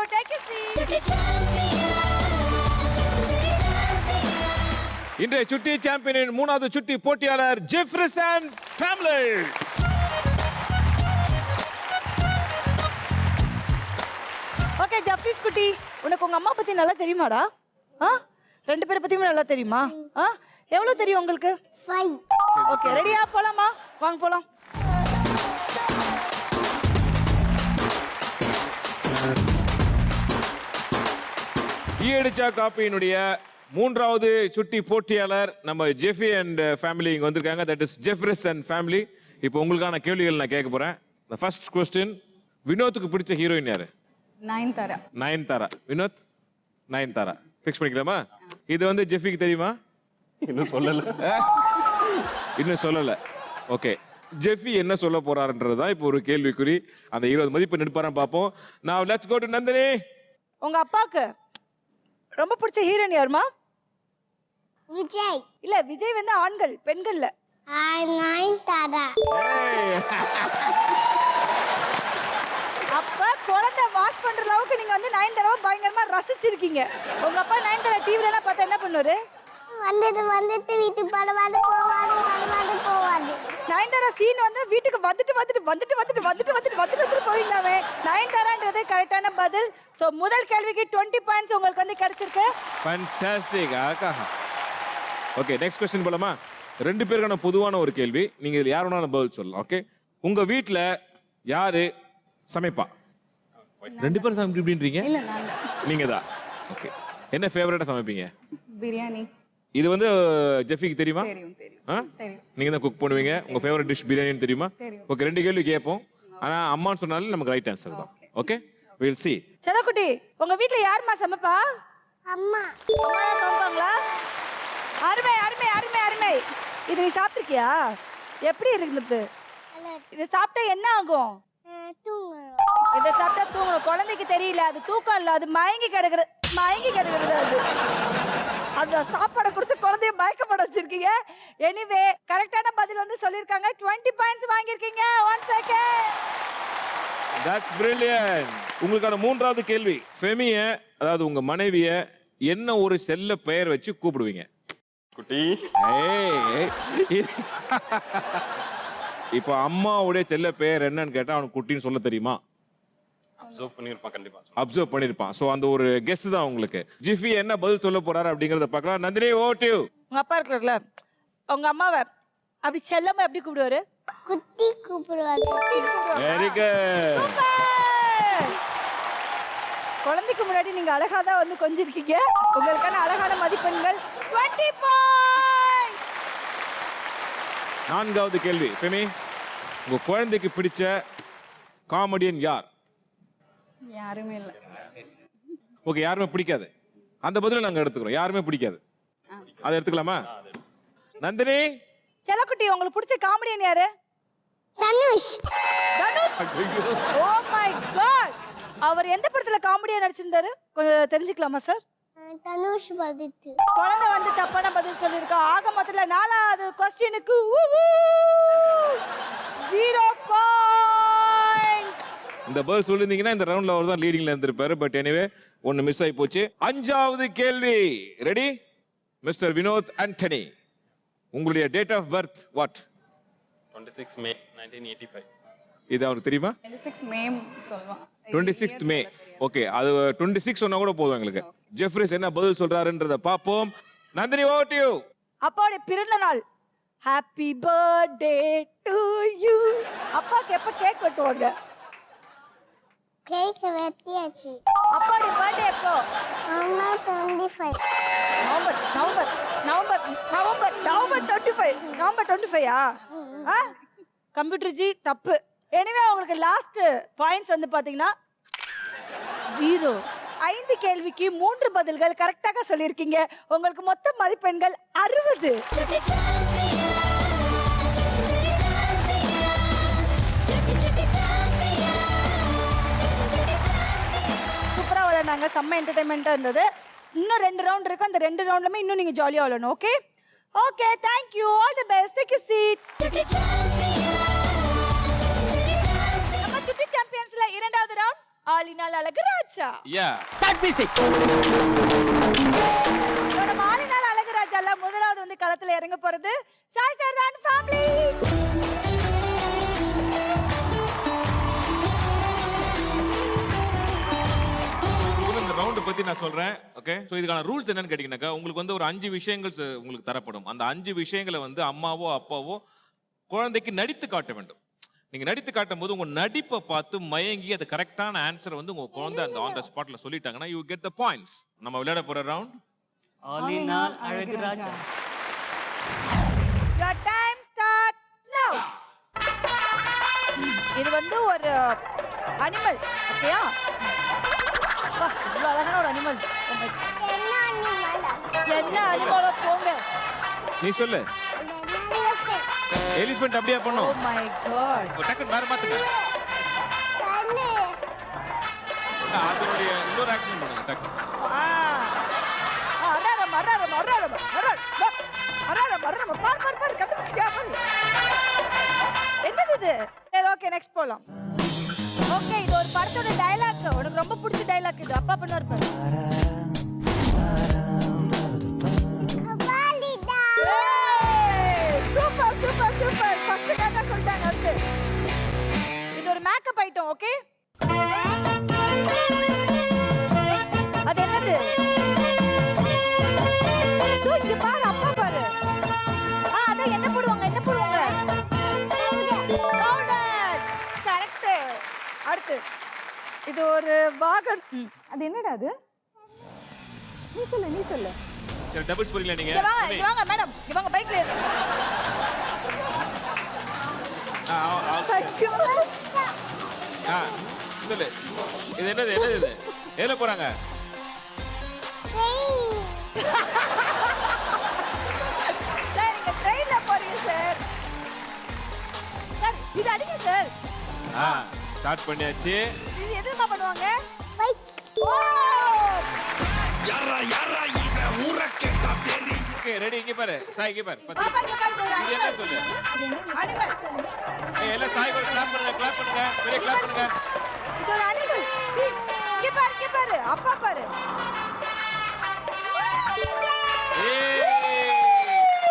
C. இன்றைய சுட்டி சாம்பியனின் 3வது சுட்டி போட்டியாளர் ஜெஃப்ரிசன் ஃபேமிலி. ஓகே ஜப்ரிஸ் குட்டி, உனக்கு உங்க அம்மா பத்தி நல்லா தெரியுமாடா? 2 பேரை பத்தியுமே நல்லா தெரியுமா? எவ்வளவு தெரியும் உங்களுக்கு? 5. ஓகே, ரெடியா? போலாமா? வாங்க போலாம். ஈயடிச்சா காப்பியினுடைய 3வது சுட்டி போட்டியாளர் நம்ம ஜெஃபி அண்ட் ஃபேமிலி இங்க வந்திருக்காங்க. That is Jefferson family. இப்போ உங்களுக்கான கேள்விகள் நான் கேட்க போறேன். The first question, வினோத்துக்கு பிடிச்ச ஹீரோயின் யாரு? நயன்தாரா. நயன்தாரா. வினோத், நயன்தாரா ஃபிக்ஸ் பண்ணிக்கலாமா? இது வந்து ஜெஃபிக்கு தெரியுமா? இன்னும் சொல்லல. இன்னும் சொல்லல. ஓகே, ஜெஃபி என்ன சொல்ல போறாருன்றதுதான் இப்போ ஒரு கேள்விக்குறி. அந்த 20 மதிப்பு எடுப்பாரான்னு பார்ப்போம். Now let's go to Nandini. உங்க அப்பாக்கு ரொம்ப பிடிச்ச ஹீரோயின் யாருமா? விஜய். இல்ல, விஜய் வந்து ஆண்கள், பெண்கள்ல. நயன்தாரா. அப்ப குழந்தை வாஷ் பண்ற அளவுக்கு நீங்க வந்து 9 தடவை பயங்கரமா ரசிச்சிருக்கீங்க. உங்க அப்பா 9 தடவை டிவில எல்லாம் பார்த்தா என்ன பண்ணுவாரு? வந்துட்டு வீட்டுக்கு பரவாது போவாது. 9 தடவை சீன் வந்து வீட்டுக்கு வந்துட்டு போவீங்களாமே. 9 தடவைன்றது கரெக்டான பதில். சோ முதல் கேள்விக்கு 20 பாயிண்ட்ஸ் உங்களுக்கு வந்து கிடைச்சிருக்கு. ஃபேண்டாஸ்டிக். ஆகாஹா. ஓகே, நெக்ஸ்ட் क्वेश्चन போலாமா? 2 பேருக்கான பொதுவான ஒரு கேள்வி. நீங்க இதுல யார் வேணாலும் பதில் சொல்லலாம். ஓகே, உங்க வீட்ல யாரு சமைப்பா? 2 பேரும் சமைப்பீங்க அப்படின்றீங்க? இல்ல நான் நீங்க தான். ஓகே, என்ன ஃபேவரட்டா சமைப்பீங்க? பிரியாணி. இது வந்து ஜெஃபிக்கு தெரியுமா? தெரியும் தெரியும். தெரியும். நீங்க தான் குக் பண்ணுவீங்க. உங்க ஃபேவரட் டிஷ் பிரியாணின்னு தெரியுமா? தெரியும். ஓகே, 2 கேள்வி கேட்போம். ஆனா அம்மான்னு சொன்னாலும் நமக்கு ரைட் ஆன்சர் தான். Okay, we'll see. செல்லக்குட்டி, உங்க வீட்ல யாருமா சமைப்பா? அம்மா. அம்மா தான் சமைப்பாங்களா? அருமை அருமை அருமை அருமை. இது நீ சாப்பிட்டிருக்கியா? எப்படி இருக்குது? இது சாப்பிட்டா என்ன ஆகும்? தூங்கணும். இதை சாப்பிட்டா தூங்கணும். குழந்தைக்கு தெரியல, அது தூக்கம் இல்ல, அது மயங்கி கிடக்குறது அது. அந்த சாப்பாடை கொடுத்து குழந்தைய மயக்கப்பட வச்சிருக்கீங்க. எனிவே கரெக்டான பதில் வந்து சொல்லிருக்காங்க. 20 பாயிண்ட்ஸ் வாங்கியிருக்கீங்க. 1 செகண்ட். That's brilliant. உங்களுக்கான 3வது கேள்வி. ஃபெமிய, அதாவது உங்க மனைவிய என்ன ஒரு செல்ல பெயர் வச்சு கூப்பிடுவீங்க? குட்டி. இப்போ அம்மாவுடைய செல்ல பெயர் என்னன்னு கேட்டா அவனுக்கு குட்டின்னு சொல்ல தெரியுமா? அப்சர்வ் பண்ணிருப்பான் கண்டிப்பா. அப்சர்வ் பண்ணிருப்பான். சோ அந்த ஒரு கெஸ் தான் உங்களுக்கு. ஜிஃபி என்ன பதில் சொல்ல போறாரு அப்படிங்கறத பார்க்கலாம். நந்தினி, ஓட்டிவ். உங்க அப்பா இருக்கிறல, உங்க அம்மாவை அப்படி செல்லமா எப்படி கூப்பிடுவாரு? குட்டி கூப்பிடுவாங்க. Very good. குழந்தைக்கு கேமராக்கு முன்னாடி நீங்க அழகா தான் வந்து கொஞ்சிருக்கீங்க. உங்களுக்கான அழகான மதிப்பெண்கள் 20 பாயிண்ட்ஸ். நான்காவது கேள்வி ஃபெமி, உங்க குழந்தைக்கு பிடிச்ச காமெடியன் யார்? யாருமே இல்லை. ஓகே, யாருமே பிடிக்காது. அந்த பதில நாங்க எடுத்துக்கிறோம். யாருமே பிடிக்காது, அதை எடுத்துக்கலாமா? நந்தினி, செல்லக்குட்டி உங்களுக்கு பிடிச்ச காமெடியன் யாரு? Dhanush. Dhanush. Oh my God, அவர் எந்த படத்துல காமெடியா நடிச்சிருந்தாரு கொஞ்சம் தெரிஞ்சுக்கலாமா சார்? தனுஷ் பதித்து. குழந்தை வந்து தப்பான பதில் சொல்லிருக்கா. ஆக மொத்தத்துல 4வது क्वेश्चनக்கு 0 பாயிண்ட்ஸ். இந்த பதில் சொல்லிருந்தீங்கன்னா இந்த ரவுண்ட்ல அவர் தான் லீடிங்ல இருந்திருப்பாரு. பட் எனிவே ஒன்னு மிஸ் ஆகி போச்சு. 5வது கேள்வி ரெடி? மிஸ்டர் வினோத் ஆண்டனி, உங்களுடைய date of birth what? 26 May 1985. இது அவருக்கு தெரியுமா? 26 மே சொல்லுவான். 26th May. ஓகே, அது 26 சொன்னா கூட போதும் எங்களுக்கு. ஜெஃப்ரிஸ் என்ன பதில் சொல்றாருன்றத பாப்போம். Nandini, over to you. அப்பாவுடைய பிறந்த நாள். Happy birthday to you. அப்பாக்கு எப்ப கேக் வெட்டுவாங்க? கேக் வெட்டியாச்சு. அப்பாவுடைய பர்த்டே எப்போ? நவம்பர் 25. நவம்பர் 25. கம்ப்யூட்டர் ஜி தப்பு. எனிவே உங்களுக்கு லாஸ்ட் பாயிண்ட்ஸ் வந்து பாத்தீங்கன்னா 0. 5 கேள்விக்கு 3 பதில்கள் கரெக்டாக சொல்லியிருக்கீங்க. உங்களுக்கு மொத்த மதிப்பெண்கள் 60. சூப்பரா விளையாண்டாங்க. செம்ம என்டர்டைன்மெண்டா இருந்தது. இன்னும் 2 ரவுண்ட் இருக்கு. அந்த 2 ரவுண்ட்லயுமே இன்னும் நீங்க ஜாலியா விளையாடணும். Okay okay, thank you, all the best. Take a seat. நம்ம சுட்டி சாம்பியன்ஸ்ல 2வது ரவுண்ட் ஆலினால் அழகு ராஜா. நம்ம ஆலினால் அழகு ராஜால முதலாவது வந்து களத்துல இறங்க போறது சாய் சர்தான் ஃபேமிலி. இந்த ரவுண்ட் பத்தி நான் சொல்றேன். ஓகே, சோ இதுக்கான ரூல்ஸ் என்னன்னு கேட்டீங்கன்னாக்கா, உங்களுக்கு வந்து ஒரு 5 விஷயங்கள் உங்களுக்கு தரப்படும். அந்த 5 விஷயங்களை வந்து அம்மாவோ அப்பாவோ குழந்தைக்கு நடித்து காட்ட வேண்டும். நீங்க நடித்து காட்டும் போது உங்க நடிப்பை பார்த்து மயங்கி அது கரெக்டான ஆன்சர் வந்து உங்க குழந்தை அந்த ஆன் த ஸ்பாட்ல சொல்லிட்டாங்கன்னா யூ கெட் தி பாயிண்ட்ஸ். நம்ம விளையாட போற ரவுண்ட் ஆலினால் அழகு ராஜா. Your time start now. இது வந்து ஒரு அனிமல். ஓகேயா? இவ்வளவு அழகான ஒரு அனிமல். என்ன அனிமலா? என்ன அனிமலோ போங்க. நீ சொல்லு. எலிஃபென்ட் அப்படியே ஓ பண்ணும். My God. டக்குன்னு வேற மாத்துங்க. சொல்லு. அதனுடைய இன்னொரு ஆக்ஷன் பண்ணுங்க டக்குன்னு. பாரு கண்டுபிடிச்சியா பாரு. என்னது இது? சரி ஓகே, நெக்ஸ்ட் போலாம். ஓகே, இது ஒரு படத்தோட டயலாக். உனக்கு ரொம்ப பிடிச்ச டயலாக் இது. அப்பா பண்ணுவார் பாரு. கபாலிடா. Super super super. ஃபர்ஸ்ட் கேட்டா சொல்லிட்டாங்க. அடுத்து இது ஒரு மேக்கப் ஐட்டம். ஓகே, அது என்னது? தூ இங்க பாரு, அப்பா பாரு. அத என்ன போடுவாங்க? என்ன போடுவாங்க? பவுடர். கரெக்ட். அடுத்து இது ஒரு வாகனம். அது என்னடா அது? நீ சொல்லு. சரி, டபுள்ஸ் போறீங்களா நீங்க? இங்க வாங்க மேடம். இங்க வாங்க, பைக்ல ஏறு. சொல்லு. இது என்னது? இது எதுல போறாங்க? சார், நீங்க ட்ரெயின்ல போறீங்க சார். சார், இது அடிங்க சார். ஸ்டார்ட் பண்ணியாச்சு. இது எதுமா பண்ணுவாங்க? பைக். ஓ! Okay, ready. இங்க பாரு சாய், இங்க பாரு. பாப்பா இங்க பாரு. இது என்ன சொல்லு? அனிமல் சொல்லு. எல்லாம் சாய் கூட கிளாப் பண்ணுங்க. பெரிய கிளாப் பண்ணுங்க. இது ஒரு அனிமல். இங்க பாரு. அப்பா பாரு.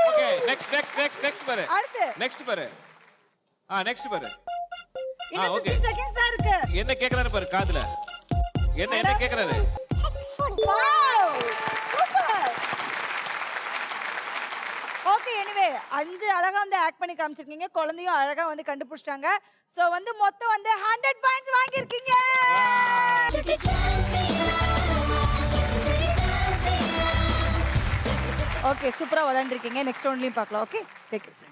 ஓகே, நெக்ஸ்ட் பாரு. அடுத்து நெக்ஸ்ட் பாரு. நெக்ஸ்ட் பாரு. இன்னும் ஓகே. 15 செகண்ட்ஸ் தான் இருக்கு. என்ன கேக்குறாரு பாரு காதுல. என்ன கேக்குறாரு? வாவ்! சூப்பர். ஓகே, எனிவே 5 அழகா வந்து ஆக்ட் பண்ணி காமிச்சிருக்கீங்க. குழந்தையும் அழகா வந்து கண்டுபிடிச்சிட்டாங்க. சோ வந்து மொத்தம் வந்து 100 பாயிண்ட்ஸ் வாங்கியிருக்கீங்க. ஓகே சூப்பரா விளையாண்டுருக்கீங்க. நெக்ஸ்ட் ரவுண்ட்லயும் பார்க்கலாம். Okay take it.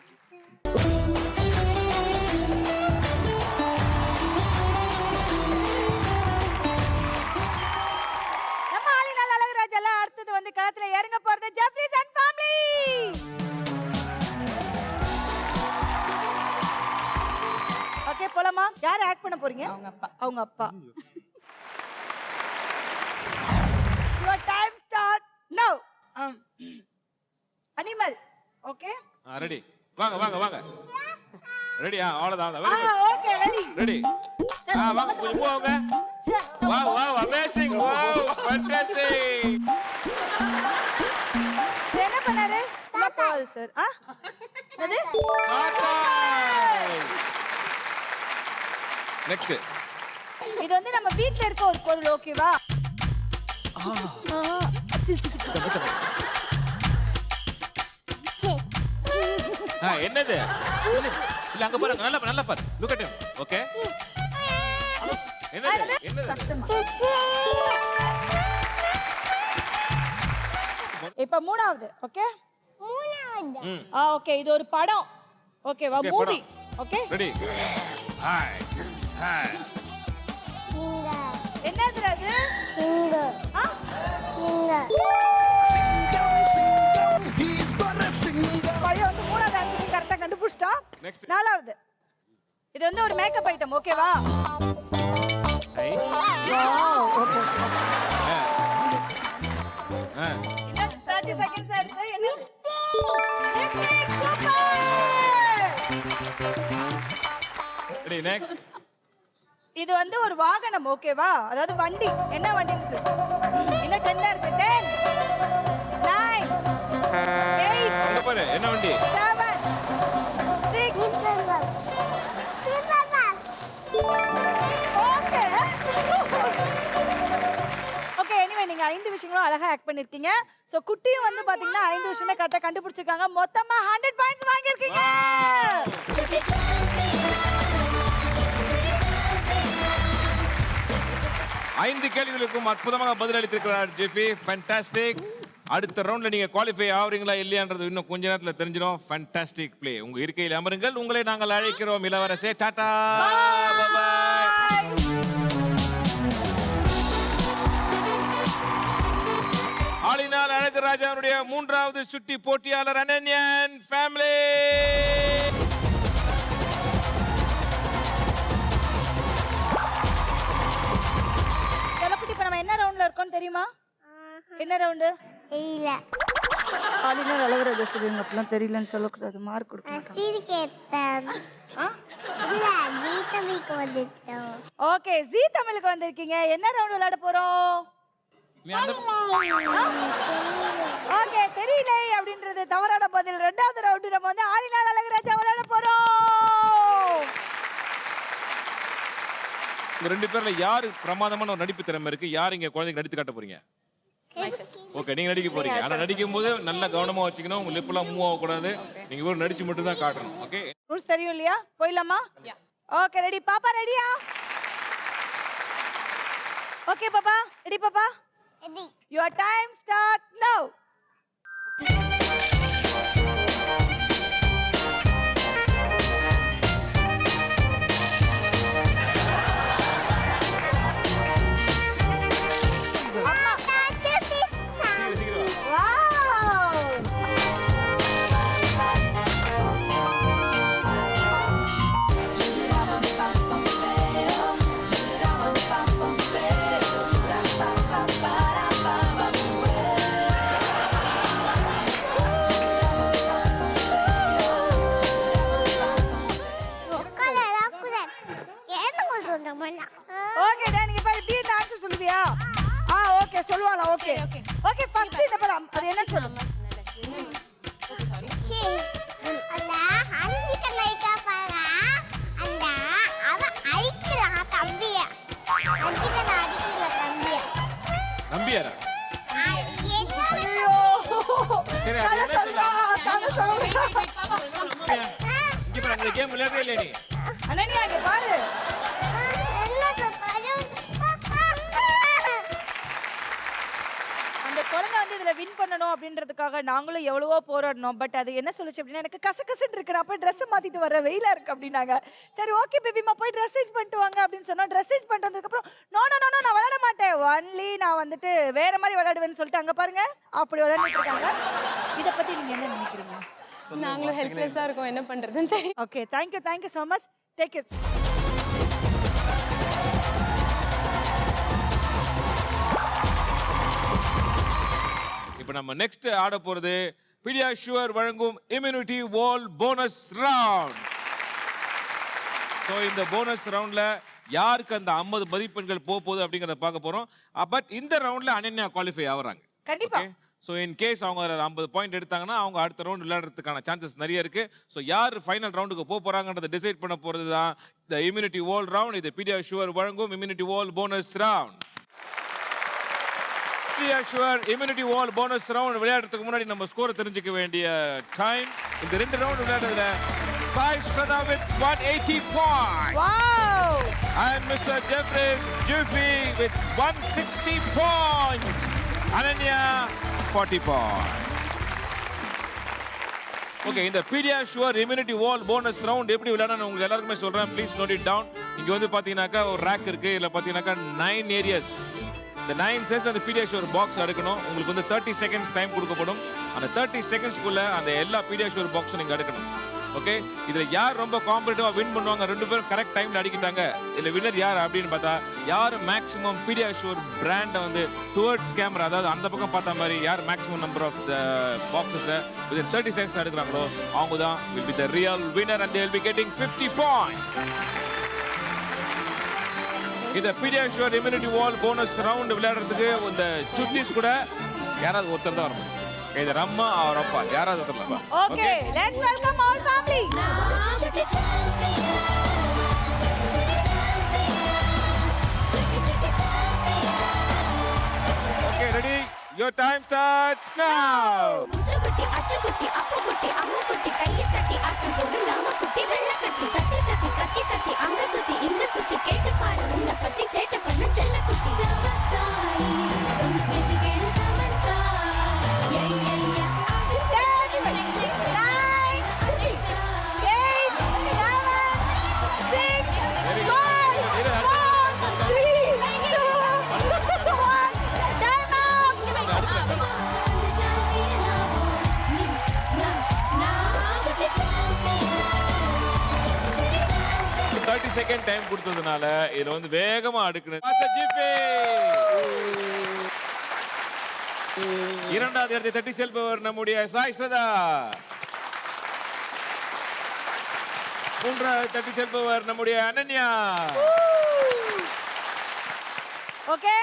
நம்ம ஆளினால் அழகுராஜ் எல்லாம் அடுத்தது வந்து களத்துல இறங்க போறது ஜெஃப்ரிஸ் அண்ட் ஃபேமிலி. ஓகே போலாமா? யார் ஆக்ட் பண்ண போறீங்க? அவங்க அப்பா. Your time start now. Animal. Okay? Ready. வாங்க. ரெடி அவ்வளவுதான். Very good. Okay, ready. Ready. வாங்க கொஞ்சம் போங்க. Wow amazing. Wow fantastic. என்ன பண்ணாரு? பால் சார். என்னது? நெக்ஸ்ட். இது வந்து நம்ம வீட்ல இருக்க ஒரு பொருள். ஓகேவா? என்னது? இல்ல அங்க பாருங்க. நல்லா பாரு. Look at him. ஓகே. என்னது? இப்ப மூணாவது. ஓகே? ஓகே இது ஒரு படம். ஓகேவா? மூவி. ஓகே? ரெடி. ஹாய். என்னது அது? பையன் வந்து மூணாவது ஆன்சர் கரெக்டா கண்டுபிடிச்சிட்டான். நாலாவது. இது வந்து ஒரு மேக்கப் ஐட்டம். ஓகேவா? ஓகே. இன்னும் 30 செகண்ட்ஸ் இருக்கு. என்ன? Ready next. இது வந்து ஒரு வாகனம். ஓகேவா? அதாவது வண்டி. என்ன வண்டி இருக்கு? இன்னும் 10 இருக்கு. 10 9 8 அங்க பாரு. என்ன வண்டி? 7 6 ஓகே எனிவே நீங்க 5 விஷயங்களும் அழகா ஆக்ட் பண்ணிருக்கீங்க. சோ குட்டியும் வந்து பாத்தீங்கன்னா 5 விஷயமே கரெக்ட்டா கண்டுபிடிச்சிருக்காங்க. மொத்தமா 100 பாயிண்ட்ஸ் வாங்கிருக்கீங்க. 5 கேள்விகளுக்கும் அற்புதமாக பதில் அளித்திருக்கிறார் ஜெஃபி. ஃபேண்டாஸ்டிக். அடுத்த ரவுண்ட்ல நீங்க குவாலிஃபை ஆவறீங்களா இல்லையான்றது இன்னும் கொஞ்ச நேரத்துல தெரிஞ்சிடும். Fantastic play. உங்க இருக்கையில் அமருங்கள். உங்களை நாங்கள் அழைக்கிறோம் இளவரசே. Tata bye bye. ஆளினால் அழகுராஜாவுடைய 3வது சுட்டி போட்டியாளர் அனன்யன் ஃபேமிலி. இப்ப நம்ம என்ன ரவுண்ட்ல இருக்கோம் தெரியுமா? என்ன ரவுண்டு? இல்ல ஆளினால் அழகுராஜா சொல்லுங்க. அப்பலாம் தெரியலன்னு சொல்லக்கூடாது. மார்க் கொடுக்கணும். ஓகே ஜீ தமிழுக்கு வந்திருக்கீங்க. என்ன ரவுண்ட் விளையாட போறோம்? ஓகே தெரியல அப்படின்றது தவறான பதில். 2வது ரவுண்ட் நம்ம வந்து ஆளினால் அழகுராஜா விளையாட போறோம். இந்த 2 பேர்ல யாரு பிரமாதமான ஒரு நடிப்பு திறமை இருக்கு? யார் இங்க குழந்தைக்கு நடித்து காட்ட போறீங்க? ஓகே நீங்க நடிக்க போறீங்க. ஆனா நடிக்கும் போது நல்ல கவனமா வச்சுக்கணும். உங்க லிப் எல்லாம் மூவ் ஆக கூடாது. நீங்க வெறும் நடிச்சு மட்டும் தான் காட்டணும். ஓகே ரூல்ஸ் தெரியும் இல்லையா? போயிடலாமா? Okay ready. பாப்பா ரெடியா? ஓகே பாப்பா ரெடி? பாப்பா ready. Your time start now. Okay டான் நீங்க பாரு தீர்ந்த ஆன்சர் சொல்லுவியா? ஓகே சொல்லுவாளா? ஓகே ஓகே ஃபர்ஸ்ட் இந்த படம் அது என்ன சொல்லுங்க? அந்த ஹன்சிக லைக்கா பாரா அந்த அவ அடிக்குறா தம்பிய. ஹன்சிக அடிக்குற தம்பிய. நம்பியாரா? ஐயோ சரி கதை அது சொல்லுங்க. கதை சொல்லுங்க. இங்க பாரு அந்த கேம் விளையாடவே இல்ல நீ. அனன்யா இங்க பாரு. அந்த குழந்தை வந்து இதுல வின் பண்ணணும் அப்படின்னு அப்படின்றதுக்காக நாங்களும் எவ்வளவோ போராடினோம். பட் அது என்ன சொல்லுச்சு அப்படின்னா, எனக்கு கசகசன்னு இருக்கு, நான் போய் ட்ரெஸ் மாத்திட்டு வர, வெயிலா இருக்கு அப்படின்னாங்க. சரி ஓகே பேபிமா போய் ட்ரெஸ் சேஞ்ச் பண்ணிட்டு வாங்க அப்படின்னு சொன்னோம். ட்ரெஸ் சேஞ்ச் பண்ணிட்டு வந்ததுக்கப்புறம் நோ நோ நோ நான் விளையாட மாட்டேன், ஒன்லி நான் வந்துட்டு வேற மாதிரி விளையாடுவேன்னு சொல்லிட்டு அங்க பாருங்க அப்படி விளையாடிட்டு இருக்காங்க. இதை பத்தி நீங்க என்ன நினைக்கிறீங்க? நாங்களும் ஹெல்ப்லெஸ்ஸா இருக்கோம், என்ன பண்றதுன்னு தெரியல. Okay thank you so much. Take it. இப்போ நம்ம நெக்ஸ்ட் ஆட போறது பீடியாஷுவர் வழங்கும் immunity wall bonus round. So இந்த போனஸ் ரவுண்ட்ல யாருக்கு அந்த 50 மதிப்பெண்கள் போகுது அப்படிங்கறத பார்க்க போறோம். பட் இந்த ரவுண்ட்ல அனன்யா குவாலிஃபை ஆகுறாங்க கண்டிப்பா. ஸோ இன் கேஸ் அவங்க 50 பாயிண்ட் எடுத்தாங்கன்னா அவங்க அடுத்த ரவுண்ட் விளையாடுறதுக்கான சான்சஸ் நிறைய இருக்கு. ஸோ யார் ஃபைனல் ரவுண்டுக்கு போறாங்கன்றதை டிசைட் பண்ண போறது தான் இந்த இம்யூனிட்டி வால் ரவுண்ட். இது பீடியாஷுவர் வழங்கும் immunity wall bonus round. PediaSure immunity wall bonus round விளையாடுறதுக்கு முன்னாடி நம்ம ஸ்கோர் தெரிஞ்சுக்க வேண்டிய டைம். இந்த 2 ரவுண்ட் விளையாடுறதுல Sai Shraddha with 180 points. Wow! And Mr. Jeffries Juffy with 160 points. Ananya 40 points. Okay, இந்த PediaSure immunity wall bonus round எப்படி விளையாடணும் உங்களுக்கு எல்லாருக்குமே சொல்றேன். Please note it down. இங்க வந்து பாத்தீங்கன்னாக்கா ஒரு ரேக் இருக்கு. இதுல பாத்தீங்கன்னாக்கா 9 ஏரியாஸ். இந்த 9 செட்ஸ் அந்த பீடியாஷுவர் பாக்ஸ் அடுக்கணும். உங்களுக்கு வந்து 30 செகண்ட்ஸ் டைம் கொடுக்கப்படும். அந்த 30 செகண்ட்ஸ்க்குள்ள அந்த எல்லா பீடியாஷுவர் பாக்ஸும் நீங்க அடுக்கணும். ஓகே, இதுல யார் ரொம்ப காம்படிட்டிவா வின் பண்ணுவாங்க, 2 பேரும் கரெக்ட் டைம்ல அடிக்கிட்டாங்க. இதுல வின்னர் யார் அப்படின்னு பார்த்தா யார் மேக்ஸிமம் பீடியாஷுவர் பிராண்டை வந்து டுவர்ட்ஸ் கேமரா, அதாவது அந்த பக்கம் பார்த்த மாதிரி யார் maximum number of boxes within 30 seconds எடுக்கிறாங்களோ அவங்க தான் will be the real winner and they will be getting 50 points. இந்த PediaSure immunity wall bonus round விளையாடுறதுக்கு இந்த சுட்டிஸ் கூட யாராவது ஒருத்தர் தான் வரணும். இது ரம்மா அவர் அப்பா யாராவது ஒருத்தர். Okay, let's welcome all family. Okay, ready? Your time starts now. அச்சுக்குட்டி அச்சுக்குட்டி அப்புக்குட்டி அம்முக்குட்டி கையை தட்டி ஆட்டம் போடு நாம குட்டி வெள்ள கட்டி தட்டி தட்டி தட்டி தட்டி அங்க சுத்தி இங்க சுத்தி கேட்டு பாரு உன்னை பத்தி சேட்டை பண்ண செல்ல குட்டி சமத்தாயி சொன்ன பேச்சு கேளு சமத்தா ஏய் ஏய் ஏய் 30 செகண்ட் டைம் கொடுத்ததுனால இதுல வந்து வேகமா அடுக்கணும். இரண்டாவது இடத்தை தட்டி செல்பவர் நம்முடைய சாய் ஸ்ரதா. மூன்றாவது தட்டி செல்பவர் நம்முடைய அனன்யா. ஓகே,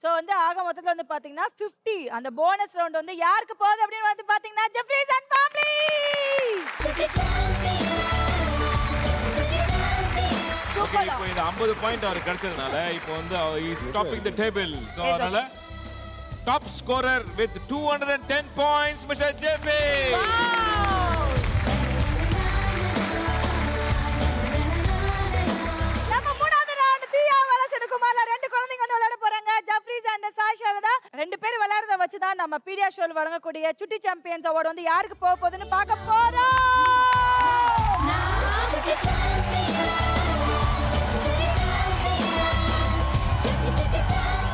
சோ வந்து ஆக மொத்தத்துல வந்து பாத்தீங்கன்னா 50 அந்த போனஸ் ரவுண்ட் வந்து யாருக்கு போகுது அப்படின்னு வந்து பாத்தீங்கன்னா ஜெஃப்ரிஸ் அண்ட் ஃபேமிலி. ஓகே, இப்போ இந்த 50 பாயிண்ட் அவருக்கு கிடைச்சதுனால இப்போ வந்து is topping the table. So அதனால top scorer with 210 points mister Jeffrey. நம்ம மூணாவது ரவுண்ட் தியா வலசனகுமார்ல 2 குழந்தைங்க வந்து விளையாட போறாங்க. ஜெஃப்ரிஸ் அண்ட் சாய் ஷரதா 2 பேர் விளையாடுறத வச்சு தான் நம்ம பீடியாஷுவர் வழங்கக்கூடிய சுட்டி சாம்பியன்ஸ் அவார்ட் வந்து யாருக்கு போக போகுதுன்னு பார்க்க போறோம்.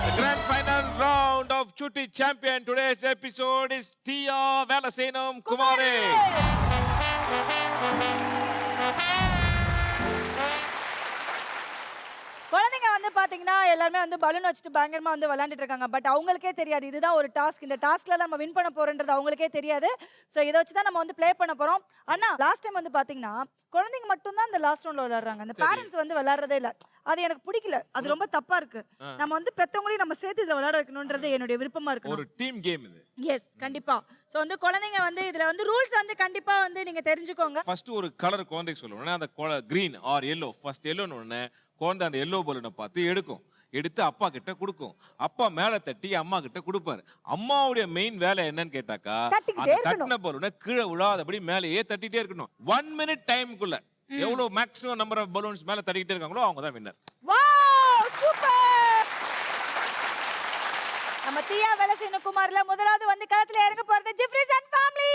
The grand final round of Chutti Champion. Today's episode is Tia Valasenam Kumare. குழந்தைங்க வந்து பாத்தீங்கன்னா எல்லாருமே வந்து பலூன் வச்சுட்டு பயங்கரமா வந்து விளையாண்டுட்டு இருக்காங்க. பட் அவங்களுக்கே தெரியாது இதுதான் ஒரு டாஸ்க். இந்த டாஸ்க்ல நம்ம வின் பண்ண போறோம்ன்றது அவங்களுக்கே தெரியாது. சோ இதை வச்சு தான் நம்ம வந்து ப்ளே பண்ண போறோம். அண்ணா லாஸ்ட் டைம் வந்து பாத்தீங்கன்னா குழந்தைங்க மட்டும் தான் இந்த லாஸ்ட் ரவுண்ட்ல விளையாடுறாங்க. அந்த பேரண்ட்ஸ் வந்து விளையாடுறதே இல்ல. அது எனக்கு பிடிக்கல. அது ரொம்ப தப்பா இருக்கு. நம்ம வந்து பெத்தவங்களையும் நம்ம சேர்த்து இதை விளையாட வைக்கணும்ன்றது என்னுடைய விருப்பமா இருக்கு. ஒரு டீம் கேம் இது. எஸ், கண்டிப்பா. சோ வந்து குழந்தைங்க வந்து இதுல வந்து ரூல்ஸ் வந்து கண்டிப்பா வந்து நீங்க தெரிஞ்சுக்கோங்க. ஃபர்ஸ்ட் ஒரு கலர் குழந்தைக்கு சொல்லுவோம். அந்த கிரீன் ஆர் எல்லோ. ஃபர்ஸ்ட் எல்லோன்னு உடனே குழந்தை அந்த எல்லோ பலூனை பார்த்து எடுத்து அப்பா கிட்ட கொடுக்கும். அப்பா மேல தட்டி அம்மா கிட்ட கொடுப்பாரு. அம்மாவுடைய மெயின் வேலை என்னன்னு கேட்டாக்கா அந்த தட்டின பலூனை கீழே விழாதபடி மேலேயே தட்டிட்டே இருக்கணும். 1 மினிட் டைமுக்குள்ள எவ்வளவு மேக்ஸிமம் நம்பர் ஆஃப் பலூன்ஸ் மேல தட்டிட்டே இருக்காங்களோ அவங்க தான் வின்னர். Wow, super. நம்ம தீயா வேலை செய்யணும் குமார்ல முதலாவது வந்து களத்துல இறங்க போறது ஜெஃப்ரிஸ் அண்ட் ஃபேமிலி.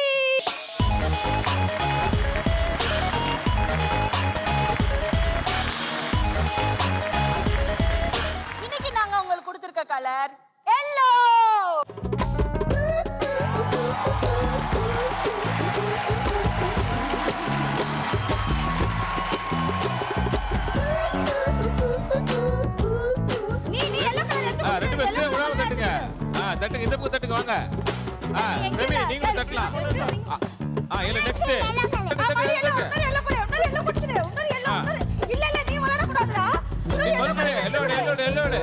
இன்னைக்கு நாங்க உங்களுக்கு கொடுத்திருக்க கலர் எல்லோ. ரெண்டு பேரும் கீழே விழாம தட்டுங்க. தட்டுங்க, இந்த பக்கம் தட்டுங்க, வாங்க. ரெமி நீங்களும் தட்டலாம். இல்ல நெக்ஸ்ட் எல்லோடு.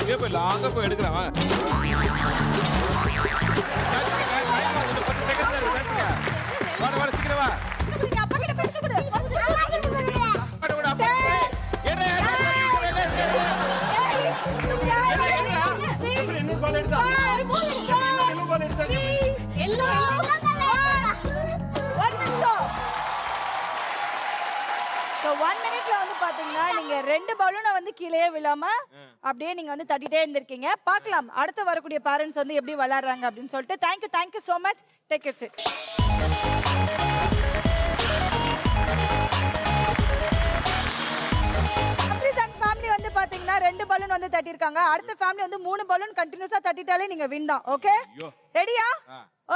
அங்கே போய் லாங்க போய் எடுக்கிறான். 10 செகண்ட் வர சீக்கிரம் வா. So 1 மினிட்ல வந்து பாத்தீங்கன்னா நீங்க 2 பலூனை வந்து கீழே விழாம அப்படியே நீங்க வந்து தட்டிட்டே இருந்திருக்கீங்க. பார்க்கலாம் அடுத்து வரக்கூடிய பேரண்ட்ஸ் வந்து எப்படி விளையாடுறாங்க அப்படின்னு சொல்லிட்டு. Thank you so much. Take your seat. Family வந்து பாத்தீங்கன்னா 2 பலூன் வந்து தட்டிருக்காங்க. அடுத்த ஃபேமிலி வந்து 3 பலூன் கண்டினியூஸா தட்டிட்டாலே நீங்க வின் தான். ஓகே ரெடியா?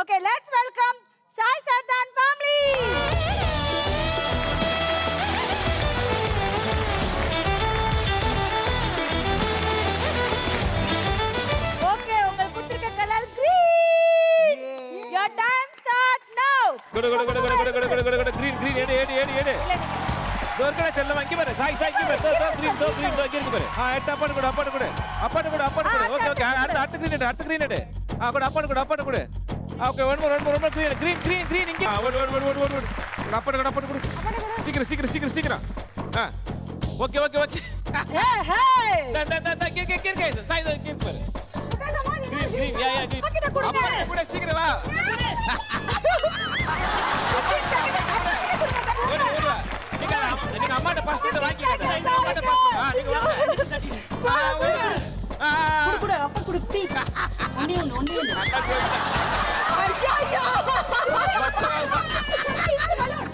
Okay let's welcome Sai Sarthan family. Okay உங்களுக்கு கொடுத்திருக்க colour green. Your time start now. குடு green எடு. தோர்க்கடா செல்லம் அங்க பாரு. சாய் இங்க பாரு. green இருக்கு பாரு. எட்ட அப்பாடு கொடு. ஓகே அடுத்து green எடு. அப்பாடு கொடு. ஓகே one more green இங்க. ஓடு. அப்பாடு கொடு. சீக்கிரம். ஓகே. Hey. கீர் சாய் கீர் பாரு. green யா green. அப்பாடு கொடு சீக்கிரம் வா. நீங்க அம்மாட்ட பாஸ்ட் வாங்கிடுங்க. அம்மாட்ட பாஸ்ட் நீங்க வாங்க. குடு அப்பா குடு ப்ளீஸ். ஒண்ணே ஒண்ணு. ஐயோ.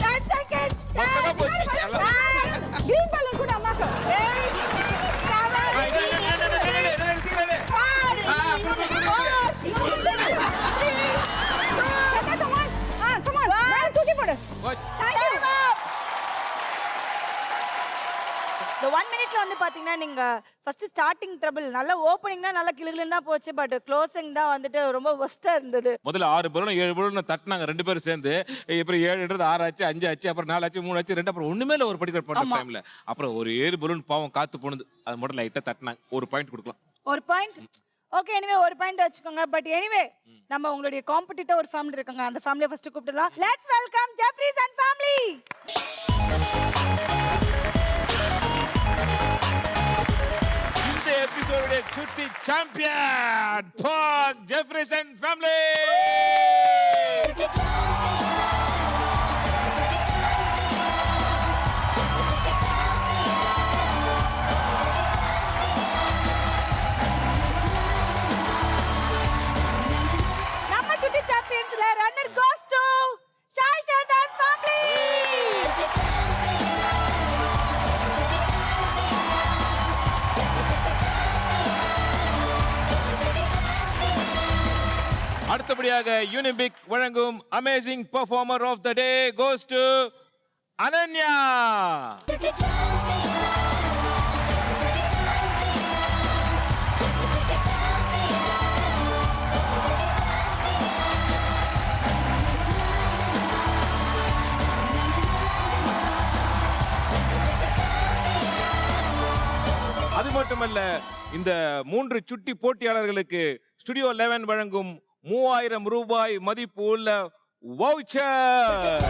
10 செகண்ட். கிரீன் பலூன் குடு அம்மாக்கு. ஏய். Come on. மேல தூக்கி போடு. இந்த 1 மினிட்ல வந்து பாத்தீங்கன்னா நீங்க ஃபர்ஸ்ட் ஸ்டார்டிங் ட்ரபிள் நல்ல ஓப்பனிங்னா நல்ல கிளுகிளுன்னு தான் போச்சு. பட் க்ளோசிங் தான் வந்துட்டு ரொம்ப ஒஸ்டா இருந்தது. முதல்ல 6 பலூன் 7 பலூன் தட்டினாங்க 2 பேரும் சேர்ந்து. அப்புறம் 7ன்றது 6 ஆச்சு, 5 ஆச்சு, அப்புறம் 4 ஆச்சு, 3 ஆச்சு, 2 அப்புறம் ஒண்ணுமே இல்ல ஒரு பர்టిక్యులர் பாயிண்ட் ஆஃப் டைம்ல. அப்புறம் ஒரு 7 பலூன் பாவம் காத்து போனது. அது மட்டும் லைட்டா தட்டினாங்க. ஒரு பாயிண்ட் கொடுக்கலாம். ஒரு பாயிண்ட். ஓகே எனிவே ஒரு பாயிண்ட் வச்சுக்கோங்க. பட் எனிவே நம்ம உங்களுடைய காம்படிட்டர் ஒரு ஃபேமிலி இருக்காங்க. அந்த ஃபேமிலியை ஃபர்ஸ்ட் கூப்பிடலாம். Let's welcome Jeffrey's and family. Episode Chutti champion for Jeffrey's and family. நம்ம சுட்டி சாம்பியன்ஸ்ல runner goes to Sai Sarthan family. அடுத்தபடியாக யூனிபிக் வழங்கும் amazing performer of the day goes to Ananya. அது மட்டுமல்ல, இந்த 3 சுட்டி போட்டியாளர்களுக்கு ஸ்டுடியோ 11 வழங்கும் 3000 ரூபாய் மதிப்பு உள்ள வவுச்சர்.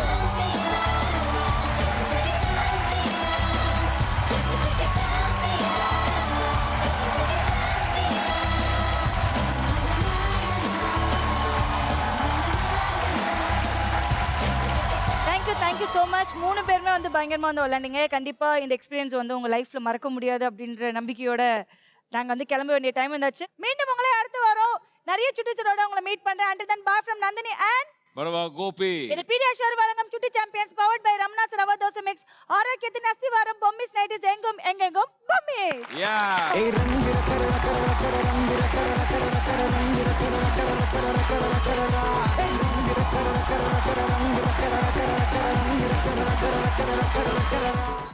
Thank you so much. 3 பேருமே வந்து பயங்கரமாக வந்து விளையாண்டிங்க. கண்டிப்பாக இந்த எக்ஸ்பீரியன்ஸ் வந்து உங்கள் லைஃப்பில் மறக்க முடியாது அப்படின்ற நம்பிக்கையோட நாங்கள் வந்து கிளம்ப வேண்டிய டைம் இருந்தாச்சு. மீண்டும் உங்களே அடுத்து வரோம் நிறைய சுட்டிச்சரோட உங்களை மீட் பண்ணுறேன். Until then, bye from Nandini and பரவா கோபி. இது பீடியாஷோர் வழங்கும் Chutti champions powered by Ramana's rava dosa mix. ஆரோக்கியத்தின் அஸ்திவாரம் பொம்மிஸ் நைட்டிஸ் எங்கும் எங்கெங்கும் பொம்மிஸ். யா ரங்க